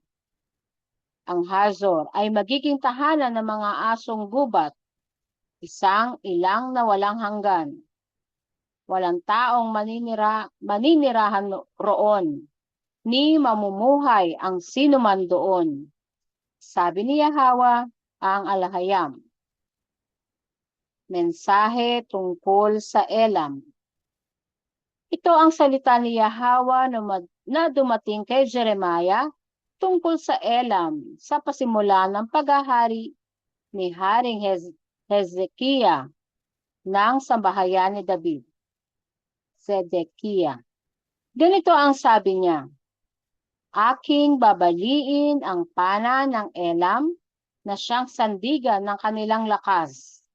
Ang Hazor ay magiging tahanan ng mga asong gubat, isang ilang na walang hanggan. Walang taong maninirahan roon, ni mamumuhay ang sinuman doon. Sabi ni Yahweh, ang Alahayam. Mensahe tungkol sa Elam. Ito ang salita ni Yahweh na dumating kay Jeremiah tungkol sa Elam sa pasimula ng paghahari ni Haring Hezekiah ng sambahayan ni David. Zedekiah. Ganito ang sabi niya, aking babaliin ang pana ng Elam na siyang sandigan ng kanilang lakas.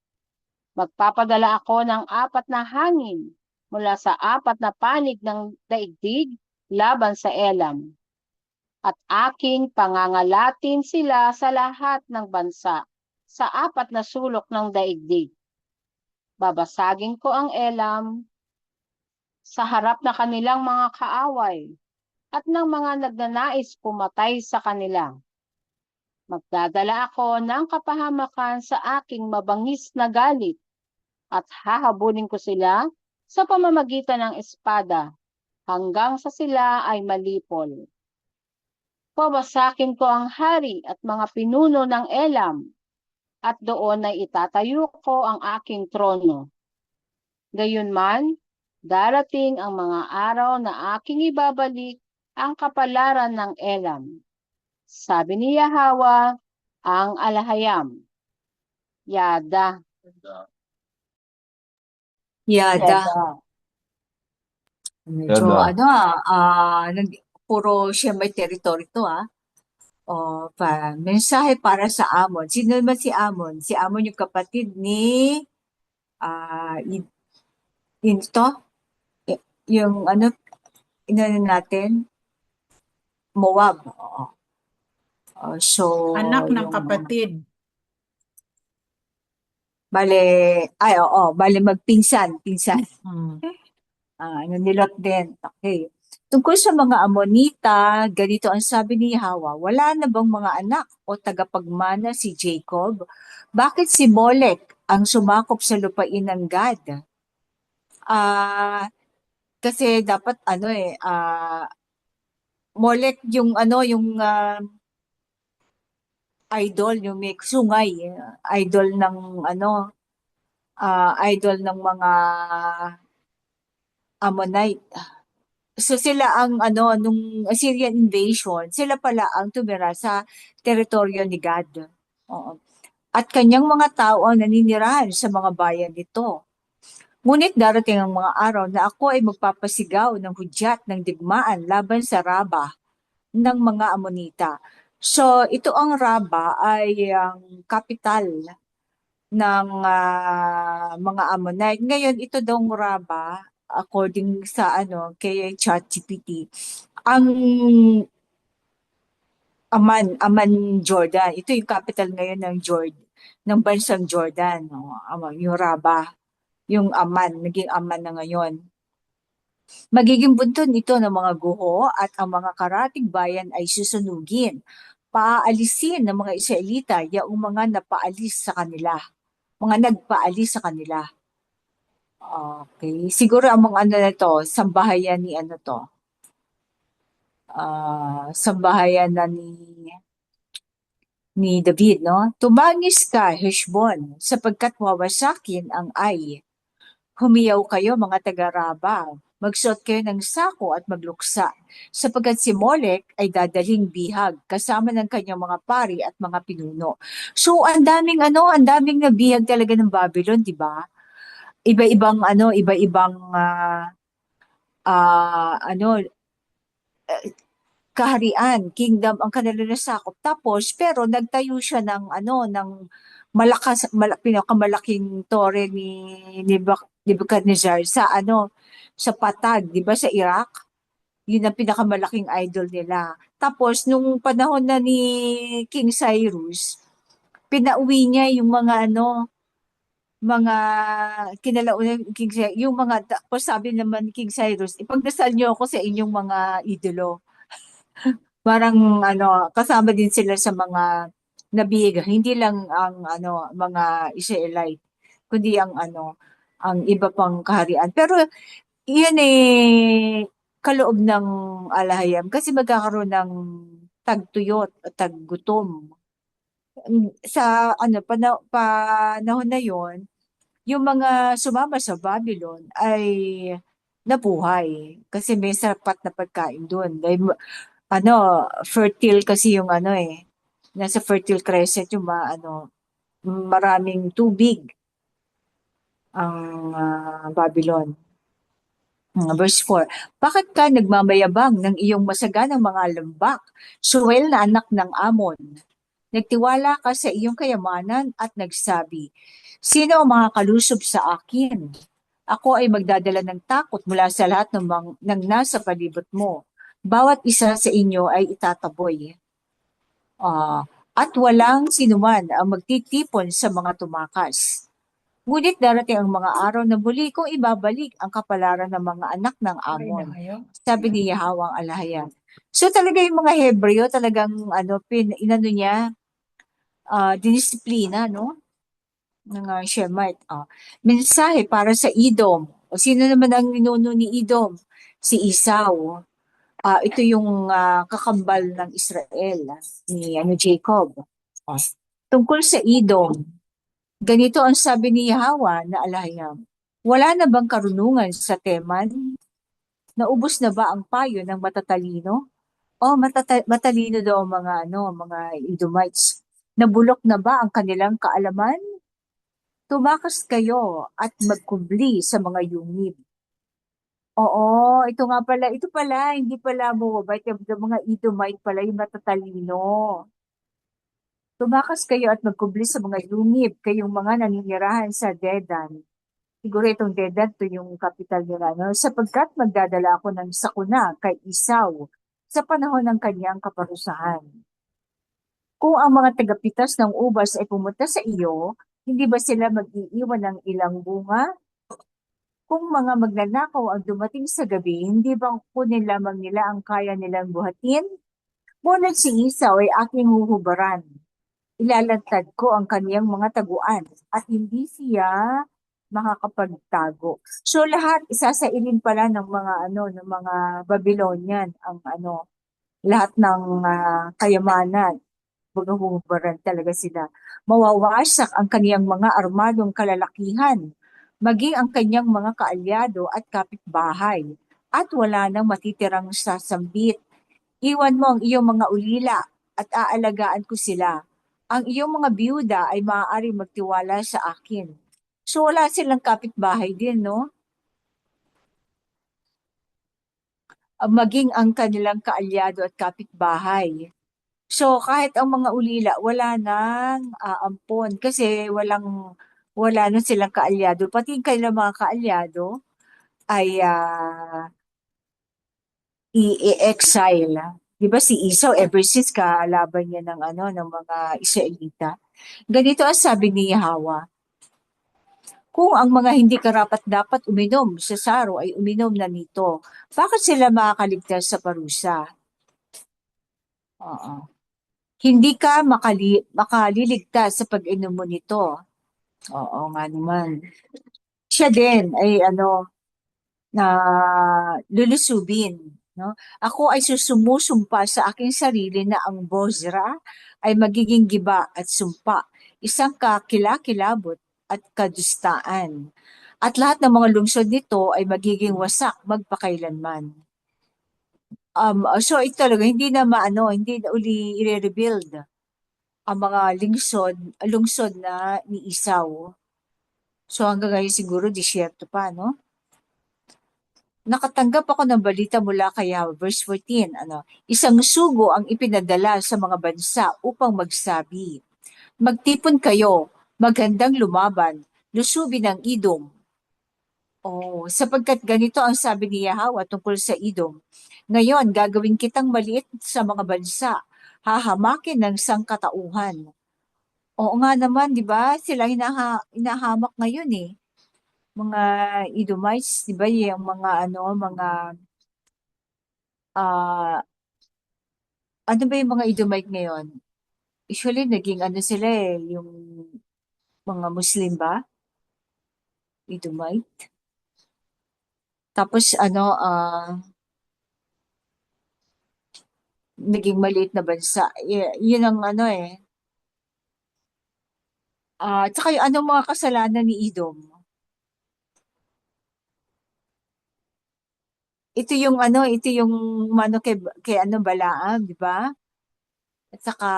Magpapadala ako ng 4 na hangin mula sa 4 na panig ng daigdig laban sa Elam. At aking pangangalatin sila sa lahat ng bansa sa 4 na sulok ng daigdig. Babasagin ko ang Elam sa harap na kanilang mga kaaway at ng mga nagnanais pumatay sa kanila. Magdadala ako ng kapahamakan sa aking mabangis na galit at hahabulin ko sila sa pamamagitan ng espada hanggang sa sila ay malipol. Pawasakin ko ang hari at mga pinuno ng Elam at doon ay itatayo ko ang aking trono. Gayunman, darating ang mga araw na aking ibabalik ang kapalaran ng Elam. Sabi ni Yahweh, ang alahayam. Yada. Yada. Medyo Yada. puro siya may territory to mensahe para sa Amon. Sino naman si Amon? Si Amon yung kapatid ni yung inano natin, Moab. So, Anak ng yung, kapatid. bale magpinsan. Hmm. Nilot din. Okay. Tungkol sa mga Amonita, ganito ang sabi ni Yahweh, wala na bang mga anak o tagapagmana si Jacob? Bakit si Molek ang sumakop sa lupain ng Gad? Kasi dapat Molek yung idol, yung may sungay, idol ng idol ng mga Ammonite. So sila ang nung Assyrian invasion, sila pala ang tumira sa teritoryo ni Gad. Oo. At kanyang mga tao ang naninirahan sa mga bayan nito. Ngunit darating ang mga araw na ako ay magpapasigaw ng hudyat ng digmaan laban sa Raba ng mga Amonita. So ito ang Raba ay ang kapital ng mga Ammonite. Ngayon ito daw Raba, according sa kay ChatGPT, ang Amman Jordan. Ito yung capital ngayon ng bansang Jordan, yung Raba, yung Amman, naging Amman na ngayon. Magiging bunton ito ng mga guho at ang mga karatig bayan ay susunugin. Paaalisin ng mga Israelita yung mga nagpaalis sa kanila. Okay. Siguro ang mga na to, sambahayan ni sambahayan na ni David, no? Tumangis ka, Heshbon, sapagkat wawasakin ang Ai. Humiyaw kayo, mga taga-Raba. Magsuot kayo ng sako at magluksa, sapagkat si Molek ay dadaling bihag kasama ng kanyang mga pari at mga pinuno. So, ang daming nabihag talaga ng Babylon, di ba? Iba-ibang kaharian, kingdom ang kanila nasakop. Tapos, pero nagtayo siya ng pinakamalaking tore ni Nebuchadnezzar sa Patag, di ba, sa Iraq? Yun ang pinakamalaking idol nila. Tapos, nung panahon na ni King Cyrus, pinauwi niya yung mga kinalauna ng King Cyrus, tapos sabi naman ni King Cyrus, ipagdasal niyo ako sa inyong mga idolo. Parang kasama din sila sa mga nabihag, hindi lang ang mga Israelite, kundi ang iba pang kaharian. Pero iyan kaloob ng alahayam kasi magkakaroon ng tagtuyot o taggutom. Sa panahon na yon, yung mga sumama sa Babylon ay nabuhay kasi may sapat na pagkain doon. Fertile kasi yung nasa Fertile Crescent yung maraming tubig ang Babylon. Verse 4, bakit ka nagmamayabang ng iyong masaganang mga lambak, Suel na anak ng Amon? Nagtiwala ka sa iyong kayamanan at nagsabi, sino ang makakalusob sa akin? Ako ay magdadala ng takot mula sa lahat ng nasa palibot mo. Bawat isa sa inyo ay itataboy. At walang sinuman ang magtitipon sa mga tumakas. Ngunit darating ang mga araw na muli kong ibabalik ang kapalaran ng mga anak ng Amon. Sabi ni Yahweh ang alahayan. So talaga yung mga Hebreo talagang dinisiplina, no? Ng Shemite. Mensahe para sa Edom. O sino naman ang ninuno ni Edom? Si Esau. Ito yung kakambal ng Israel, ni Jacob. tungkol sa Edom. Ganito ang sabi ni Yahweh na Alahayam. Wala na bang karunungan sa Teman? Naubos na ba ang payo ng matatalino? O matalino daw ang mga Edomites. Nabulok na ba ang kanilang kaalaman? Tumakas kayo at magkubli sa mga yungib. Oo, ito pala, hindi pala Moabite, yung mga Edomite pala, yung matatalino. Tumakas kayo at magkubli sa mga yungib, kayong mga naninirahan sa Dedan. Siguro itong Dedan, to yung kapital nila, no? Sapagkat magdadala ako ng sakuna kay Isaw sa panahon ng kanyang kaparusahan. Kung ang mga tagapitas ng ubas ay pumunta sa iyo, hindi ba sila mag-iiwan ng ilang bunga? Kung mga magnanakaw ang dumating sa gabi, hindi ba kunin lamang nila ang kaya nilang buhatin? Ngunit si Isaw ay aking huhubaran. Ilalantad ko ang kaniyang mga taguan at hindi siya makakapagtago. So lahat isasailin pala ng mga Babylonian ang lahat ng kayamanan. Huhubaran talaga sila. Mawawasak ang kaniyang mga armadong kalalakihan, maging ang kanyang mga kaalyado at kapitbahay, at wala nang matitirang sasambit. Iwan mo ang iyong mga ulila at aalagaan ko sila. Ang iyong mga biyuda ay maaari magtiwala sa akin. So wala silang kapitbahay din, no? Maging ang kanilang kaalyado at kapitbahay. So kahit ang mga ulila, wala nang aampon kasi wala na silang kaalyado. Pati yung kanilang mga kaalyado ay i-exile. Di ba si Esau, ever since kaalaban niya ng mga Israelita. Ganito ang sabi ni Yahweh. Kung ang mga hindi karapat-dapat uminom sa saro ay uminom na nito, bakit sila makakaligtas sa parusa? Oo. Hindi ka makaliligtas sa pag-inom mo nito. Oo nga naman. Siya din ay na lulusubin. No? Ako ay susumusumpa sa aking sarili na ang Bozra ay magiging giba at sumpa, isang kakilakilabot at kadustaan. At lahat ng mga lungsod nito ay magiging wasak magpakailanman. So ito talaga, hindi na uli i-rebuild ang mga lungsod na ni Esau. So hanggang ngayon siguro disyerto pa, no? Nakatanggap ako ng balita mula kay verse 14, isang sugo ang ipinadala sa mga bansa upang magsabi, magtipon kayo, maghandang lumaban, lusubin ang Edom. Oh, sapagkat ganito ang sabi ni Yahweh tungkol sa Edom. Ngayon, gagawin kitang maliit sa mga bansa, hahamakin ng sangkatauhan. Oo nga naman, di ba? Sila hinahamak ngayon eh. Mga Edomites, di ba? Yung ano ba yung mga Edomite ngayon? Usually, naging sila eh, yung mga Muslim ba? Edomite. Tapos naging maliit na bansa. Yun ang tsaka yung anong mga kasalanan ni Edom? Ito yung kay Balaam, di ba? At saka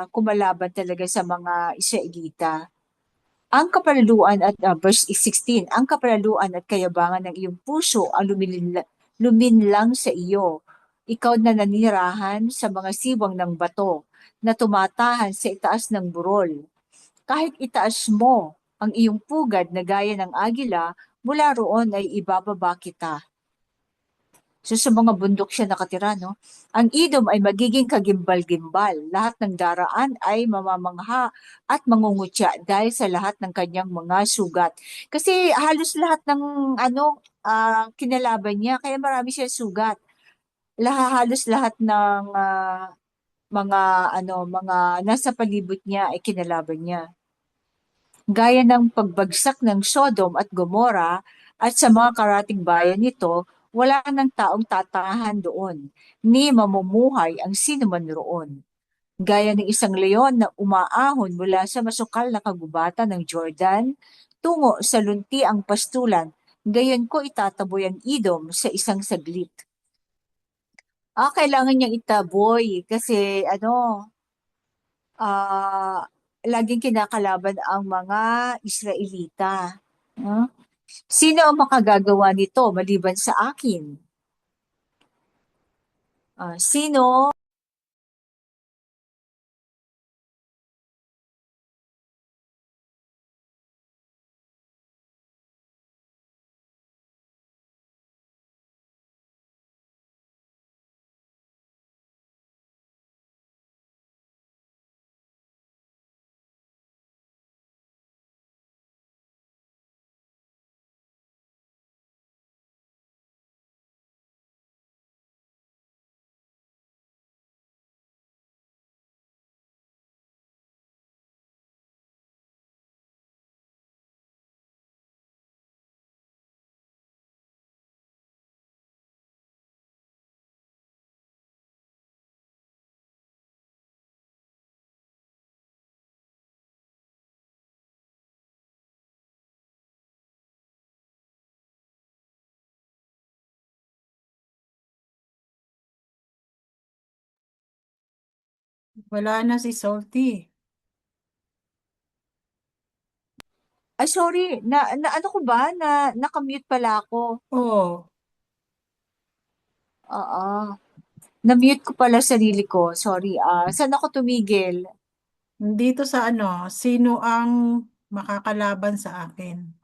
kumalaban talaga sa mga Israelita. Ang kapalaluan at verse 16, ang kapalaluan at kayabangan ng iyong puso ang luminlang sa iyo. Ikaw na nanirahan sa mga siwang ng bato na tumatahan sa itaas ng burol. Kahit itaas mo ang iyong pugad na gaya ng agila, mula roon ay ibababa kita. So sa mga bundok siya nakatira, no? Ang Edom ay magiging kagimbal-gimbal. Lahat ng daraan ay mamamangha at mangungutya dahil sa lahat ng kanyang mga sugat. Kasi halos lahat ng kinalaban niya, kaya marami siya sugat. Halos lahat ng mga nasa palibot niya ay kinalaban niya. Gaya ng pagbagsak ng Sodom at Gomorrah at sa mga karating bayan nito, wala ng taong tatahan doon, ni mamumuhay ang sino man roon. gaya ng isang leon na umaahon mula sa masukal na kagubatan ng Jordan tungo sa lunti ang pastulan, gayon ko itataboy ang Edom sa isang saglit. Kailangan niyang itaboy kasi ah, laging kinakalaban ang mga Israelita. No? Sino ang makagagawa nito maliban sa akin? Sino? Wala na si Salty. Ay, sorry. Ano ko ba? Nakamute pala ako. Oh, Oo. Na-mute ko pala sarili ko. Sorry. Saan ako tumigil? dito sa sino ang makakalaban sa akin?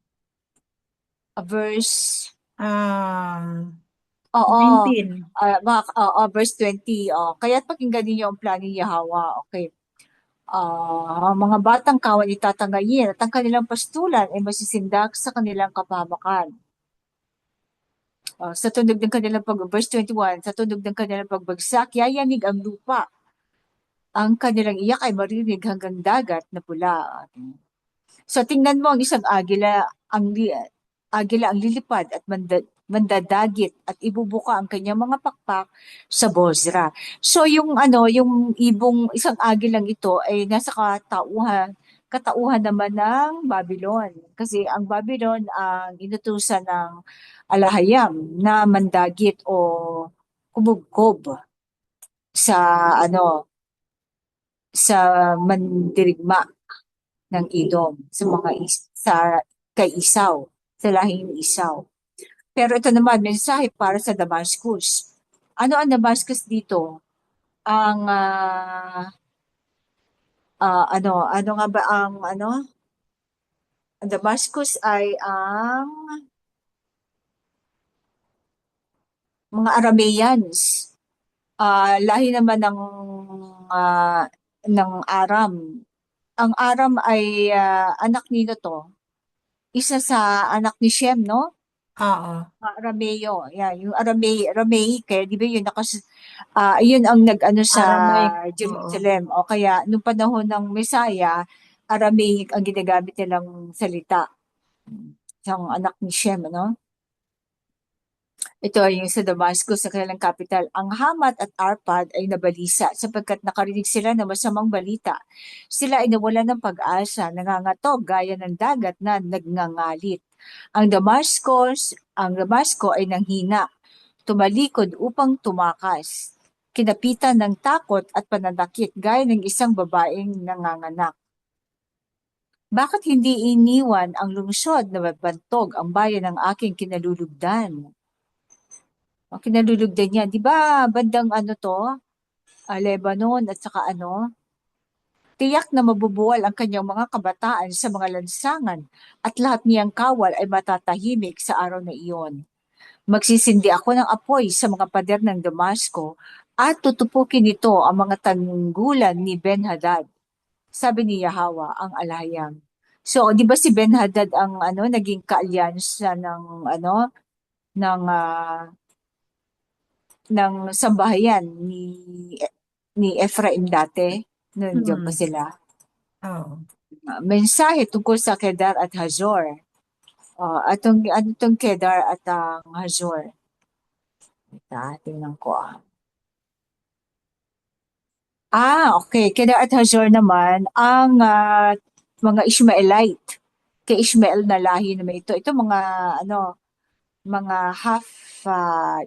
Verse, Um, oo. 19. Verse 20. Kaya't pakinggan ninyo ang plano ni Yahweh. Okay. Mga batang kawan itatangayin at ang kanilang pastulan ay masisindak sa kanilang kapamakan. Sa tunog ng kanilang verse 21, sa tunog ng kanilang pagbagsak, yayanig ang lupa. Ang kanilang iyak ay marinig hanggang dagat na pula. So tingnan mo ang isang agila ang lilipad at mandadagit at ibubuka ang kanyang mga pakpak sa Bozra. So yung isang agilang ito ay nasa katauhan naman ng Babylon. Kasi ang Babylon ang inutusan ng Alahayam na mandagit o kumugkob sa sa mandirigma ng Edom sa sa kay Isaw, sa lahing ni Isaw. Pero ito naman mensahe para sa Damascus. Ano ang Damascus dito? Ang ano nga ba ang Damascus ay ang mga Arameans. Lahi naman ng Aram. Ang Aram ay anak nino to. Isa sa anak ni Shem, no? Oo. Arameo. Yeah, yung Aramaic, di ba yun ang nag-ano sa Aramaic. Oo. Jerusalem. O kaya, nung panahon ng Messiah, Aramaic ang ginagamit nilang salita. Isang anak ni Shem, no? Ito ay yung sa Damascus, sa kanilang capital. Ang Hamat at Arpad ay nabalisa sapagkat nakarinig sila ng masamang balita. Sila ay nawalan ng pag-asa, nangangatog gaya ng dagat na nagngangalit. Ang Damasco ay nanghina, tumalikod upang tumakas. Kinapitan ng takot at pananakit gaya ng isang babaeng nanganganak. Bakit hindi iniwan ang lungsod na mabantog ang bayan ng aking kinalulugdan? Kinalulugdan niya. Di ba bandang Lebanon at saka tiyak na mabubuwal ang kanyang mga kabataan sa mga lansangan at lahat niyang kawal ay matatahimik sa araw na iyon. Magsisindi ako ng apoy sa mga pader ng Damasco at tutupukin nito ang mga tanggulan ni Ben-Hadad. Sabi ni Yahweh ang Alahayam. So, di ba si Ben-Hadad ang naging kaalyansa ng sambahayan ni Ephraim dati? Nandiyan pa sila. Oo. Mensahe tungkol sa Kedar at Hazor. Ano tong Kedar at Hazor? Tingnan ko. Okay. Kedar at Hazor naman, ang mga Ishmaelite. Kay Ishmael na lahi naman ito. Ito mga, mga half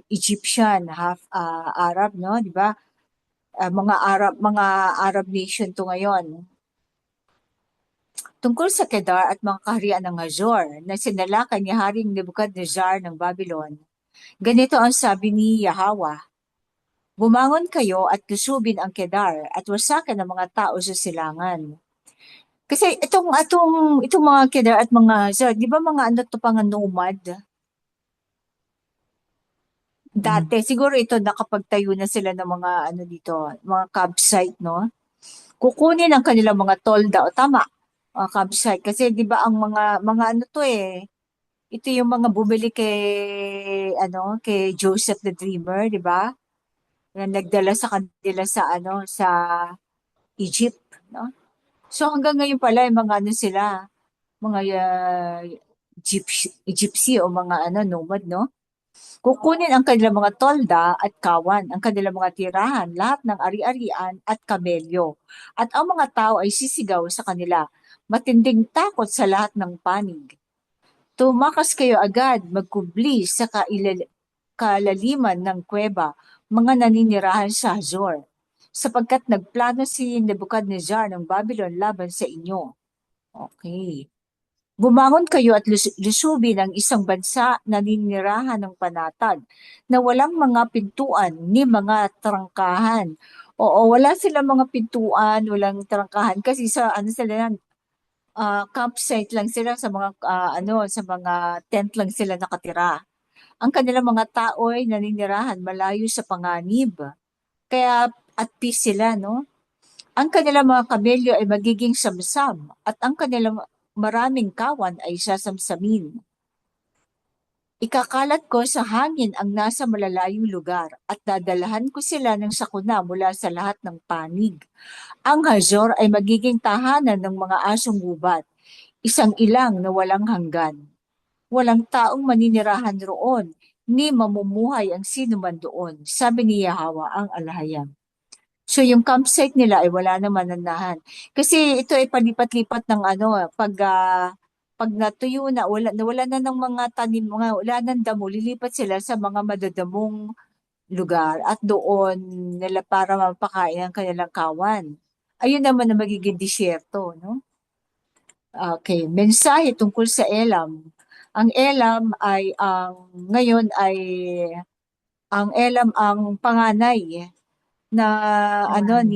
Egyptian, half Arab, no? Di ba? Mga Arab nation to ngayon. Tungkol sa Kedar at mga kaharian ng Hazor na sinalakay ni Haring Nebuchadnezzar ng Babylon, ganito ang sabi ni Yahweh: Bumangon kayo at lusubin ang Kedar at wasakan ang mga tao sa silangan. Kasi itong mga Kedar at mga Hazor, di ba mga ano to pang nomad? Dati, siguro ito nakapagtayo na sila ng mga ano dito, mga campsite, no? Kukunin ang kanilang mga tolda, o tama, campsite. Kasi di ba ang mga ano to ito yung mga bumili kay Joseph the Dreamer, di ba? Na nagdala sa kanila sa Egypt, no? So hanggang ngayon pala yung mga ano sila, mga gypsy o mga nomad, no? Kukunin ang kanilang mga tolda at kawan, ang kanilang mga tirahan, lahat ng ari-arian at kamelyo. At ang mga tao ay sisigaw sa kanila, matinding takot sa lahat ng panig. Tumakas kayo agad, magkubli sa kalaliman ng kuweba, mga naninirahan sa Hazor, sapagkat nagplano si Nebuchadnezzar ng Babylon laban sa inyo. Okay. Bumangon kayo at lusubin ang isang bansa na ninirahan ng panatag, na walang mga pintuan ni mga trangkahan. Oo, wala silang mga pintuan, walang trangkahan kasi sa ano sila yan, campsite lang sila sa mga sa mga tent lang sila nakatira. Ang kanilang mga tao ay naninirahan malayo sa panganib. Kaya at peace sila, no? Ang kanilang mga kamelyo ay magiging samsam at ang kanilang maraming kawan ay sasamsamin. Ikakalat ko sa hangin ang nasa malalayong lugar at dadalahan ko sila ng sakuna mula sa lahat ng panig. Ang Hazor ay magiging tahanan ng mga asong gubat, isang ilang na walang hanggan. Walang taong maninirahan roon, ni mamumuhay ang sinuman doon, sabi ni Yahweh ang Alahayam. So yung campsite nila ay wala naman nanahan. Kasi ito ay palipat-lipat ng pag natuyo na, wala na ng mga tanim, wala nang damo, lilipat sila sa mga madadamong lugar at doon nila para mapakain ang kanilang kawan. Ayun naman na magiging disyerto, no? Okay, mensahe tungkol sa Elam. Ang Elam ay ngayon ay ang Elam ang panganay na Panganay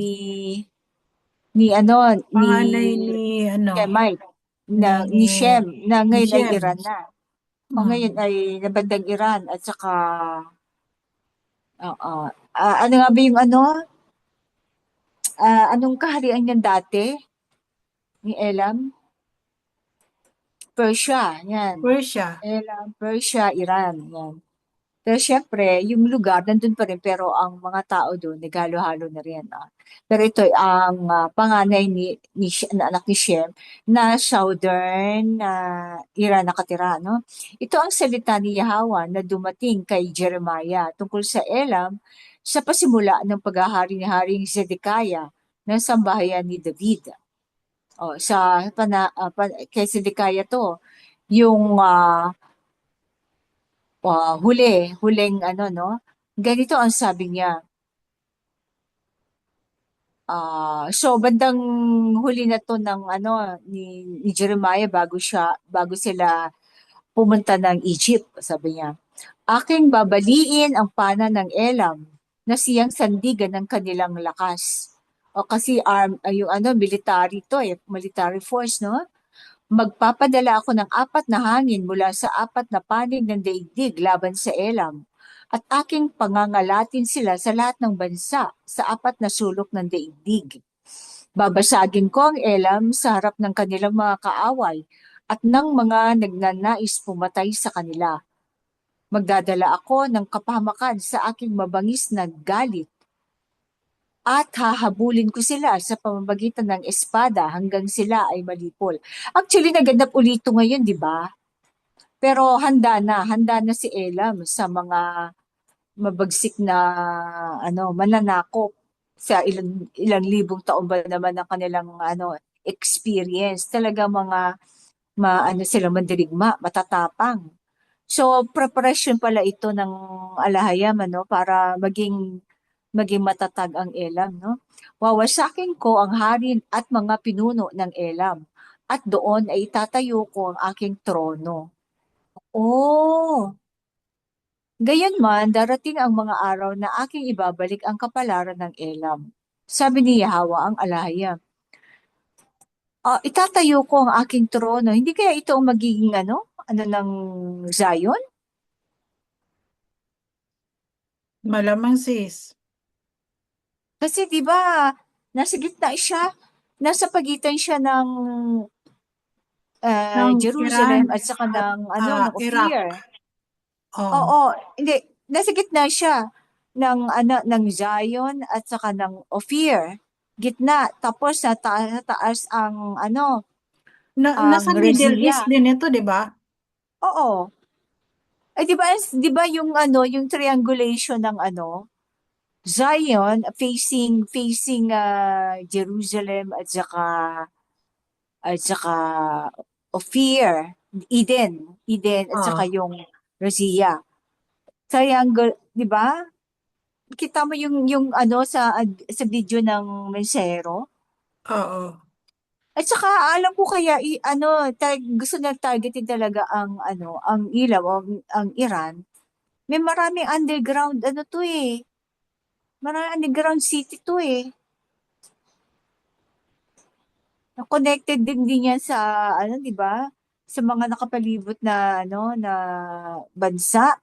ni Shemite, ni Shem, na ngayon ay Shem. Iran na. O ngayon ay nabandang Iran at saka ano nga ba yung anong kaharian niyan dati ni Elam? Persia, yan. Persia. Elam, Persia, Iran, yan. Pero syempre, yung lugar, nandun pa rin, pero ang mga tao doon, naghalo-halo na rin. Pero ito ang panganay na anak ni Shem, na southern Iran nakatira. No? Ito ang salita ni Yahweh na dumating kay Jeremiah tungkol sa Elam sa pasimula ng paghahari ni Haring Zedekiah ng sambahayan ni David. Kay Zedekiah to, yung huling ganito ang sabi niya. So bandang huli na to ng ni Jeremiah bago sila pumunta ng Egypt, sabi niya. Aking babaliin ang pana ng Elam na siyang sandigan ng kanilang lakas. Kasi military to military force, no? Magpapadala ako ng 4 na hangin mula sa 4 na panig ng daigdig laban sa Elam, at aking pangangalatin sila sa lahat ng bansa sa 4 na sulok ng daigdig. Babasagin ko ang Elam sa harap ng kanilang mga kaaway at ng mga nagnanais pumatay sa kanila. Magdadala ako ng kapahamakan sa aking mabangis na galit at hahabulin ko sila sa pamamagitan ng espada hanggang sila ay malipol. Actually, naganap ulit ito ngayon, di ba? Pero handa na si Elam sa mga mabagsik na mananakop sa ilang libong taon ba naman ng kanilang experience. Talaga mga ano sila mandirigma, matatapang. So preparation pala ito ng alahayam para maging matatag ang Elam, no? Wawasakin ko ang hari at mga pinuno ng Elam at doon ay itatayo ko ang aking trono. Oh, gayunman darating ang mga araw na aking ibabalik ang kapalaran ng Elam. Sabi ni Yahweh ang alahayam. Itatayo ko ang aking trono. Hindi kaya ito ang magiging ng Zion? Malamang sis. Kasi 'di ba, nasa gitna siya, nasa pagitan siya ng Ng Iran Jerusalem at saka at ng Iraq. Ophir. Oh. Oo, hindi, nasa gitna siya ng Zion at saka ng Ophir. Gitna, tapos sa taas ang ang Nasa Middle East Rezia. din ito, di ba? Oo. Eh 'di ba yung yung triangulation ng Zion facing Jerusalem at saka Ophir, Eden at saka Oh. yung Rezia. Triangle, 'di ba? Kita mo yung sa video ng Mensero. Oo. At saka alam ko kaya gusto na targetin talaga ang ilaw o ang Iran. May maraming underground to eh. Maraming underground city to eh. Connected din yan sa 'di ba? Sa mga nakapalibot na na bansa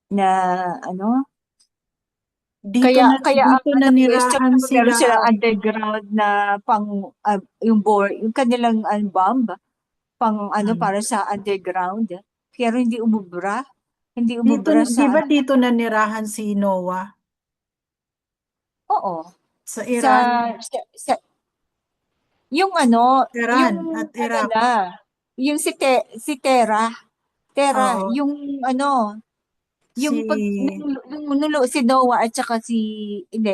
na Dito kaya na kaya ang dito question nanirahan kung meron sila. silang underground na yung kanilang bomb pang para sa underground, pero hindi Dito, umubra di sa ba dito nanirahan si Noah oo, sa sa, Iran, sa yung Iran at Iraq? yung si Tera, Oo. yung pag Si nulo si Noah at saka hindi,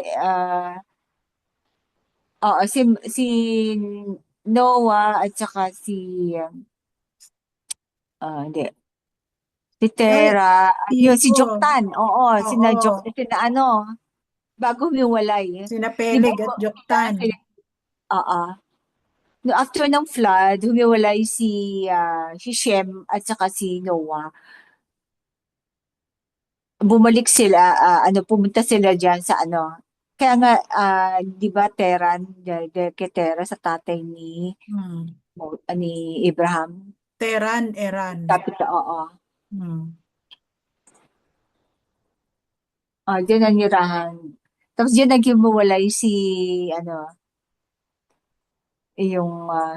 oo, si Noah at saka hindi, si ay Tera, yun si Tito. Joktan, oo, Oo. sina bago humiwalay. Sina Di ba, Peleg at Joktan. oo. No, after ng flood, humiwalay si Shem at saka si Noah. Bumalik sila, pumunta sila diyan sa Kaya nga, di ba, kay Tera sa tatay Hmm. ni Abraham. Tehran, Iran. Oo. Hmm. Diyan nanirahan. Tapos diyan naghiwalay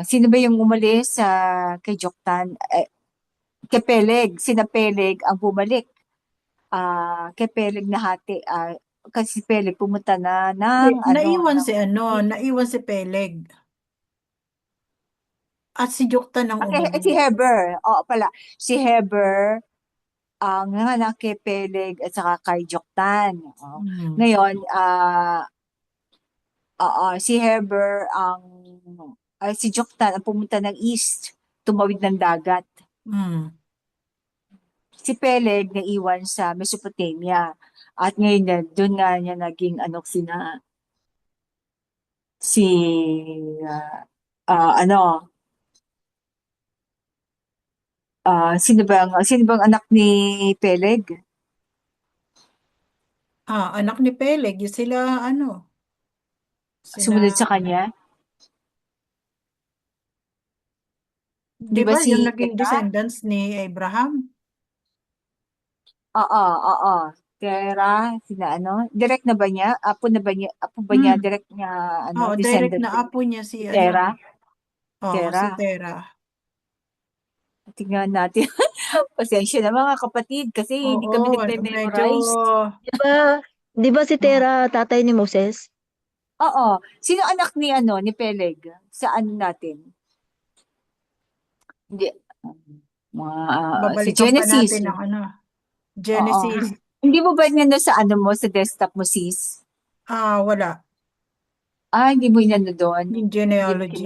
sino ba yung umalis kay Joktan? Kay Peleg. Sina Peleg ang bumalik. Kay Peleg na hati. Kasi si Peleg pumunta na ng Naiwan si Peleg. At si Joktan ang si umalis. Heber. Oo pala. Si Heber ang nanganak kay Peleg at saka kay Joktan. Hmm. Ngayon, si Heber si Joktan ang pumunta ng east, tumawid ng dagat. Hmm. Si Peleg naiwan sa Mesopotamia. At ngayon doon nga niya naging si sino bang anak ni Peleg? Anak ni Peleg, yung sila, Sumunod sa kanya? di Di ba ba si yung naging Tera? descendants ni Abraham? Oo. Tera, direct na ba niya? Apo ba niya, Hmm. direct niya, Oo, direct descendant na apo niya si Tera? si Tera. Tera. Tingnan natin. Pasensya na mga kapatid kasi hindi Oo, kami medyo, nagme-memorize. Di ba si Tera tatay ni Moses? Oo. Sino anak ni Peleg? Sa natin? Hindi. Sa babalikan pa Genesis. natin ang Oo. Genesis. Hindi mo ba inano sa ano mo, sa desktop mo, sis? Wala. Hindi mo inano doon? Yung Hindi mo genealogy,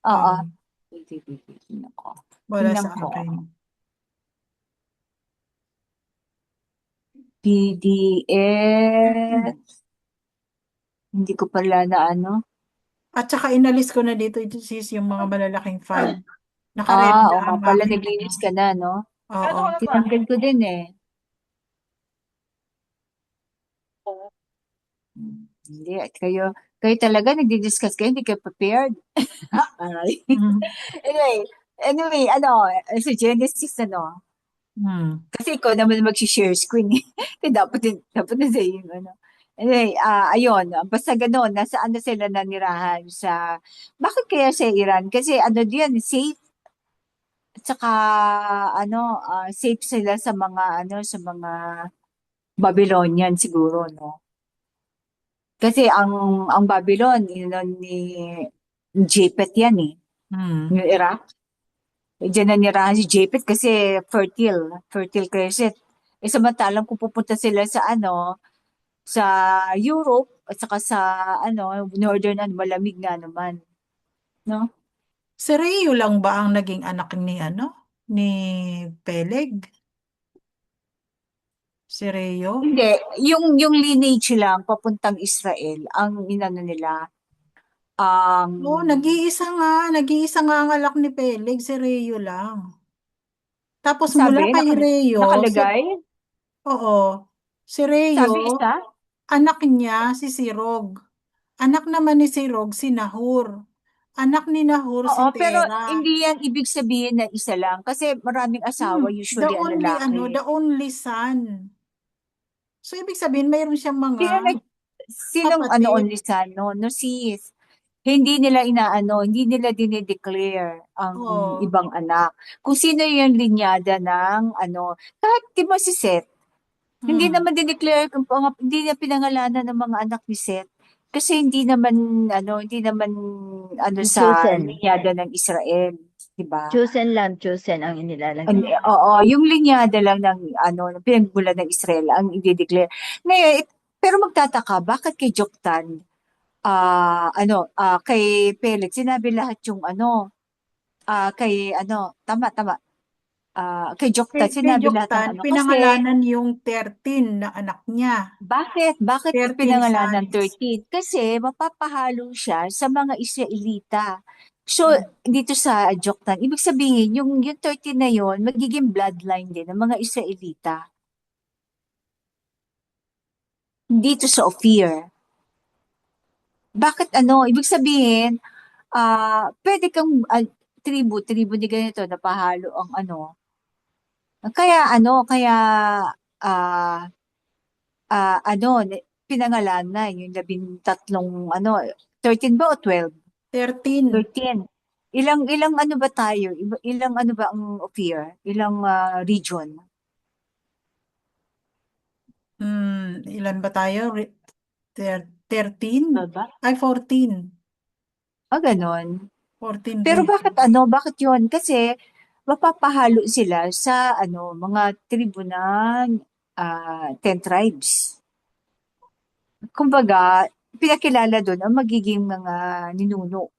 Oo. um, Tingnan ko. wala Tingnan sa ko. akin. PDF. Hindi ko pala na ano. At saka inalis ko na dito sis yung mga malalaking file. Naka-ready Oo na nga ang pala, aking naglinis ka na, no? Oo. Tinanggal ko din eh. Hindi, at kayo talaga nagdi-discuss kayo, hindi kayo prepared. Aray. Mm. Anyway, sa Genesis, kasi ikaw naman mag-share screen eh. Kaya dapat din sa yung ano. Anyway, ayun, basta gano'n, nasaan na sila nanirahan bakit kaya sa Iran? Kasi ano diyan, safe, at saka safe sila sa mga Babylonian siguro, no? Kasi ang Babylon, yun ni Japhet yan eh, Mm. yung Iraq. Diyan nanirahan si Japhet kasi fertile crescent. Samantalang kung pupunta sila sa Europe at saka sa northern malamig nga naman, no? Si Reo lang ba ang naging anak ni Peleg? Si Reo? Hindi, yung lineage lang papuntang Israel ang inano nila ang Oo, nag-iisa nga ang anak ni Peleg, si Reo lang. Tapos mula sabi kay Reo, nakalagay, oo, si Reo, sabi isa. anak niya si Sirog. Anak naman ni Sirog si Nahur. Anak ni Nahur si Oo, pero Tera. hindi yan ibig sabihin na isa lang kasi maraming asawa The usually ang only lalaki. the only son. So ibig sabihin mayroon siyang mga Sino nag sinong kapatid. only son, no sis? Hindi nila dinideclare ang Oh. ibang anak. Kung sino yung linyada ng kahit di ba si Seth, hindi Hmm. naman dineclare hindi niya pinangalanan ng mga anak ni Seth. Kasi hindi naman sa Chosen. linyada ng Israel, di ba? Chosen ang inilalagay. Oo, yung linyada lang ng ng pinagmulan ng Israel ang i-declare. Ngayon, pero magtataka, bakit kay Joktan, kay Peleg, sinabi lahat yung tama, kay Joktan, Kay sinabi lahat ng Joktan, kasi, pinangalanan yung 13 na anak niya. bakit 13 pinangalan ng sons. 13? Kasi mapapahalo siya sa mga Israelita. So, dito sa Joktan, ibig sabihin, yung 13 na yon magiging bloodline din ng mga Israelita. Dito sa Ophir. Bakit ibig sabihin, pwede kang tribo ni ganito, napahalo ang kaya ah, pinangalan na yung 13 13 ba o 12? 13. 13. Ilang ba tayo? Ilang ba ang Ophir? Ilang region? Ilan ba tayo? 13? Ba? Ay, 14. Ganon. 14 Pero region. bakit yun? Kasi mapapahalo sila sa mga tribo ng 10 tribes. Kumbaga, pinakilala doon ang magiging mga ninuno.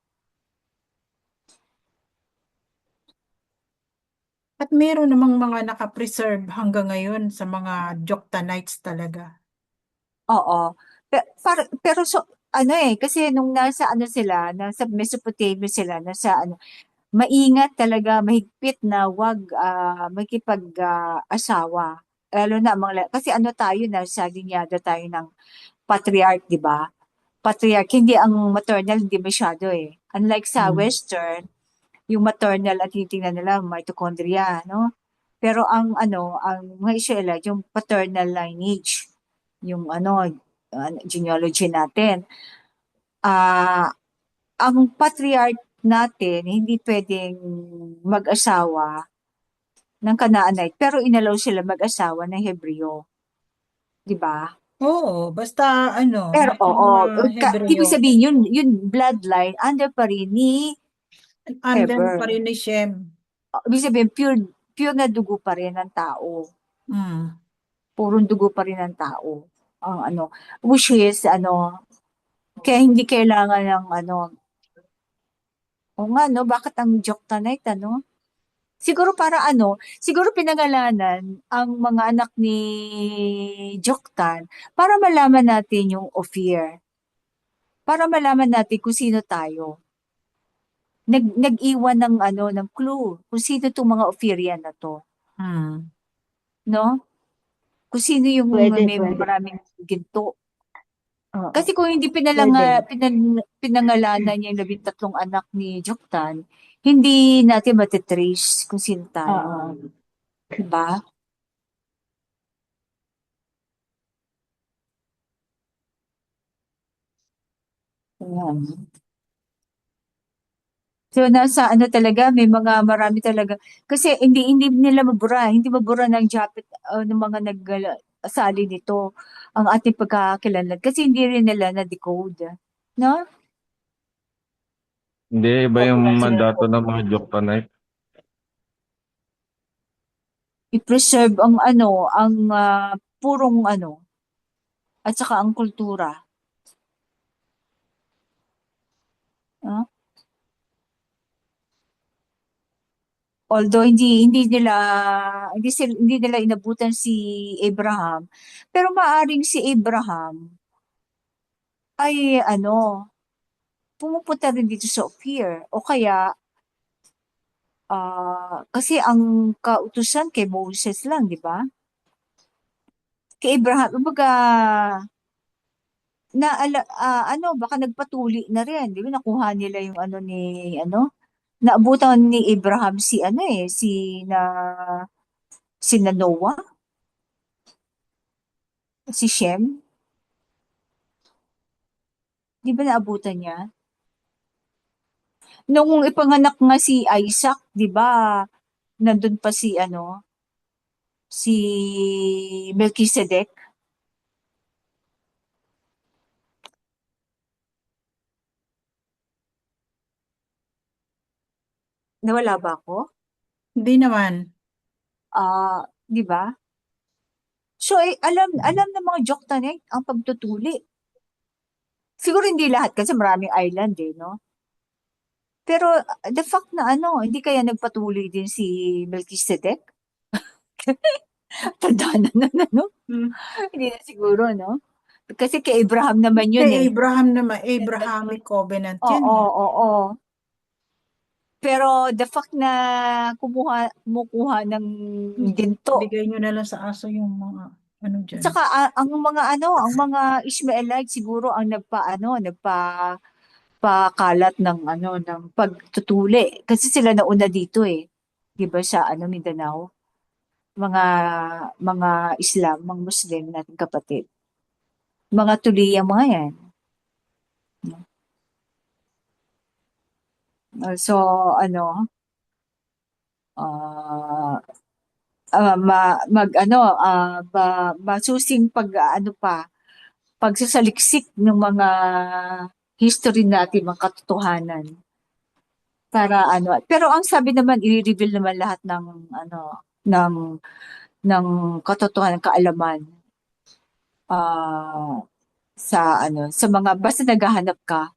At meron namang mga nakapreserve hanggang ngayon sa mga Joktanites talaga. Oo. Pero so, kasi nung nasa Mesopotamia sila, maingat talaga, mahigpit na wag makipag-asawa. Lalo na kasi tayo, nasa linyada tayo ng patriarch, di ba? Patriarch, hindi ang maternal, hindi masyado eh. Unlike sa Western, yung maternal at tinitingnan nila mitochondria, no? Pero ang mga Israelite, yung paternal lineage, yung genealogy natin. Ang patriarch natin, hindi pwedeng mag-asawa ng Canaanite, pero inalaw sila mag-asawa ng Hebreo. Di ba? Oo, basta Pero basta oo, mga Hebreo. ibig sabihin yun bloodline under pa rin ni Andun Heber. pa rin ni Shem. Ibig sabihin pure na dugo pa rin ng tao. Mm. purong dugo pa rin ng tao. Ang ano, which is, kaya hindi kailangan ng o nga, no, bakit ang Joktanite, Siguro para siguro pinangalanan ang mga anak ni Joktan para malaman natin yung Ophir. Para malaman natin kung sino tayo. Nag-iwan ng ng clue kung sino itong mga Ophirian na to, Hmm. no? Kung sino yung Pwede, may pwede. maraming ginto. Oo. Kasi kung hindi Pwede. pinangalanan niya yung 13 anak ni Joktan, hindi natin matitrace kung sino tayo. Oo. Diba? Ayan. So nasa talaga may mga marami talaga kasi hindi nila hindi mabura ng Japet ng mga nag-asali nito ang ating pagkakakilanlan kasi hindi rin nila na-decode, no? Hindi, iba yung mandato ng mga Joktanite. I-preserve ang ang purong at saka ang kultura, no? Although hindi nila inabutan si Abraham, pero maaring si Abraham ay pumupunta rin dito sa Ophir o kaya kasi ang kautusan kay Moses lang, di ba? Kay Abraham, kumbaga baka nagpatuli na rin, di ba? Nakuha nila yung naabutan ni Abraham si Noah, si Shem, di ba naabutan niya? Nung ipanganak nga si Isaac, di ba? Nandun pa si Melchizedek. Nawala ba ako? Hindi naman. Di ba? So, alam ng mga Joktanite ang pagtutuli. Siguro hindi lahat kasi maraming island no? Pero the fact na hindi kaya nagpatuloy din si Melchizedek? Tanda na, Hmm. Hindi na siguro, no? Kasi kay Abraham naman yun Kay eh. Abraham naman, Abrahamic covenant yan Oo, eh. oo. Pero the fact na kumukuha ng ginto. Bigay nyo na lang sa aso yung mga dyan. Saka ang mga Ishmaelite siguro ang nagpakalat ng ng pagtutuli kasi sila nauna dito eh. 'Di ba sa Mindanao? Mga Islam, mga Muslim nating kapatid. Mga tuliyang mga 'yan. So ah masusing pagsasaliksik ng mga history natin, mga katotohanan. Para pero ang sabi naman, i-reveal naman lahat ng ng ng katotohanan, kaalaman ah sa mga basta naghahanap ka,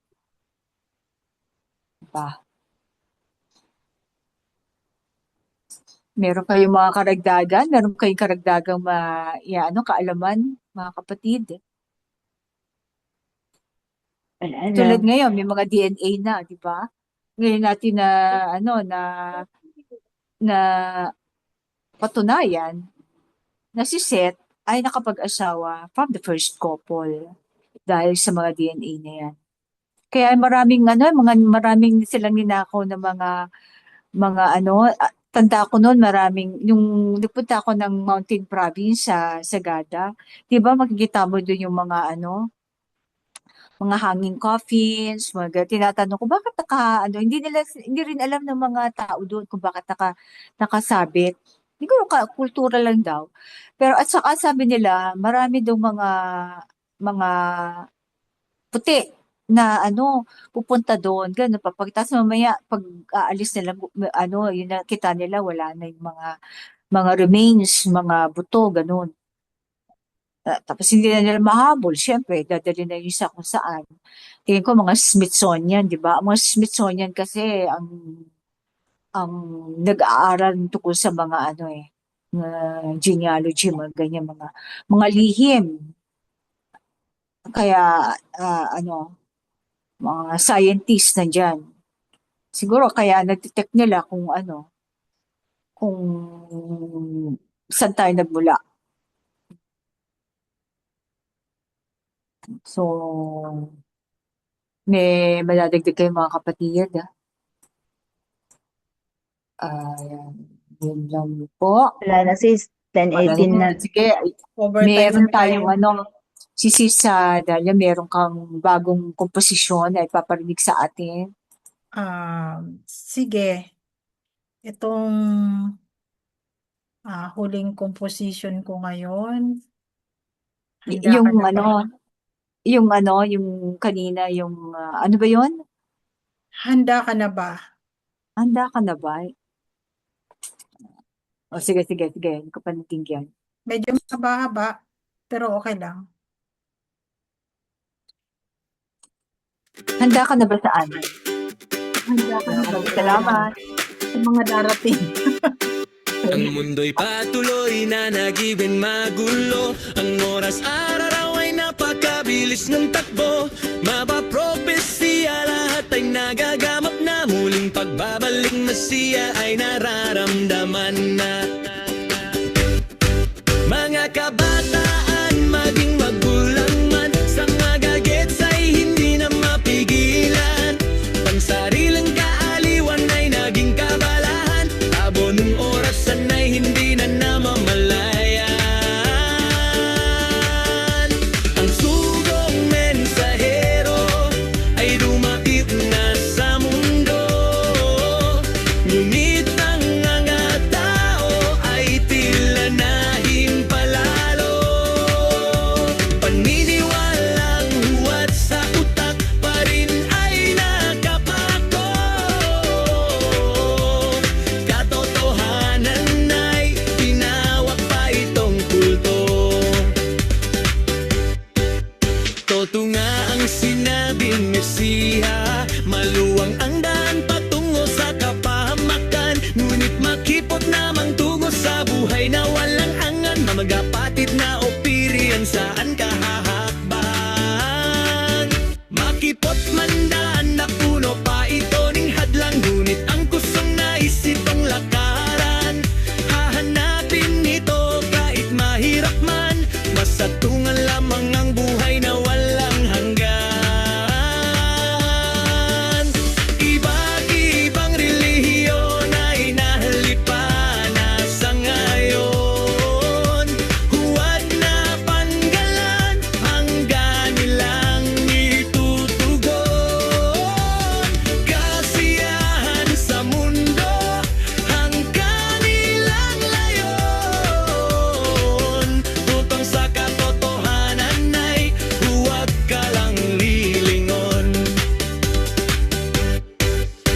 ba? Meron kayong karagdagang kaalaman, mga kapatid. Wala Tulad na. ngayon, may mga DNA na, di ba? Ngayon natin na patunayan na si Seth ay nakapag-asawa from the first couple dahil sa mga DNA na yan. Kaya maraming silang ninakaw na mga tanda ko noon yung nagpunta ako ng Mountain Province sa Sagada, 'di ba makikita mo doon yung mga hanging coffins, tinatanong ko bakit hindi rin alam ng mga tao doon kung bakit nakasabit. Siguro kultura lang daw. Pero at saka sabi nila, marami daw mga puti na pupunta doon, ganun pa. Pagkatapos mamaya, pag aalis nila, yun nakita nila, wala na yung mga remains, mga buto, ganun. Tapos hindi na nila mahabol, syempre, dadali na yun sa kung saan. Tingin ko mga Smithsonian, di ba? Ang mga Smithsonian kasi ang nag-aaral tungkol sa mga ano genealogy, mga ganyan, mga lihim. Kaya, mga scientists na dyan. Siguro kaya nag-detect nila kung saan tayo nagmula. So, may madadagdag kayo mga kapatid. Yun lang po. Wala na sis, 10:18 na. Sige, Overtime meron na tayo. tayong si Sis Dalia, meron kang bagong komposisyon na ipaparinig sa atin. Sige. Itong huling composition ko ngayon. Handa Yung ka na ba? yung kanina, ano ba yun? Handa ka na ba? Handa ka na ba? O, sige, hindi ko pa natinggan. Medyo mahaba-haba, pero okay lang. Handa ka na ba saan? Handa ka na ba? Salamat. Sa mga darating. Ang mundo'y patuloy na nagibing magulo. Ang oras araw ay napakabilis ng takbo. Mapapropesya lahat ay nagagamap na. Muling pagbabalik Masiya ay nararamdaman na. Mga kabataan, maging magulang man, sa mga gets ay hindi na mapigilan. Pansariling kaaliwan ay naging kabalahan. Abo nung orasan ay hindi na namamalayan. Ang sugong mensahero ay dumapit na sa mundo. Ngunit ang mga tao ay tila nahing palalo. Paniniwalang huwad sa utak pa rin ay nakapako. Katotohanan ay tinawag pa itong kulto. Totoo nga ang sinabing Mesiya, maluwang ang daan patungo sa kapahamakan. Ngunit makipot namang tungo sa buhay na walang angan. Mamagapatid na opirian saan ka hahakbang. Makipot man daan na puno pa ito ning hadlang. Ngunit ang kusang naisip ang lakaran. Hahanapin ito kahit mahirap man. Masatungan lamang ang buhay na walang hanggan. Iba't ibang relihiyon ay nahalipan na sa ngayon. Huwad na panggalan ang ganilang itutugon. Kasiyahan sa mundo ang kanilang layon. Tutong sa katotohanan ay huwag ka lang lilingon.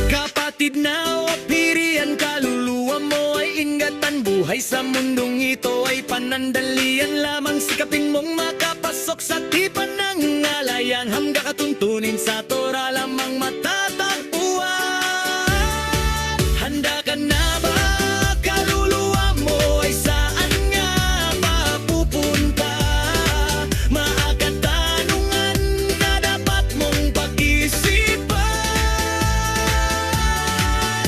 Kapatid na opirian, kaluluwa mo ay ingatan. Buhay sa mundong ito ay panandalian lamang. Sikapin mong makapasok sa tipan ng ngalayan. Hangga katuntunin sa Torah lamang matatagpuan. Handa ka na ba? Kaluluwa mo ay saan nga mapupunta? Maakatanungan na dapat mong pag-isipan.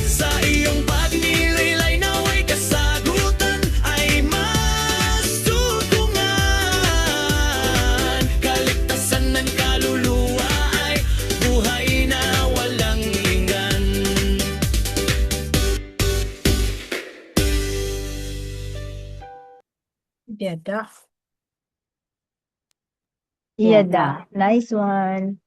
Sa iyong pagnilay naway kasagutan ay masutungan. Kaligtasan ng kaluluwa ay buhay na walang linggan. Yada. Iyada. Nice one.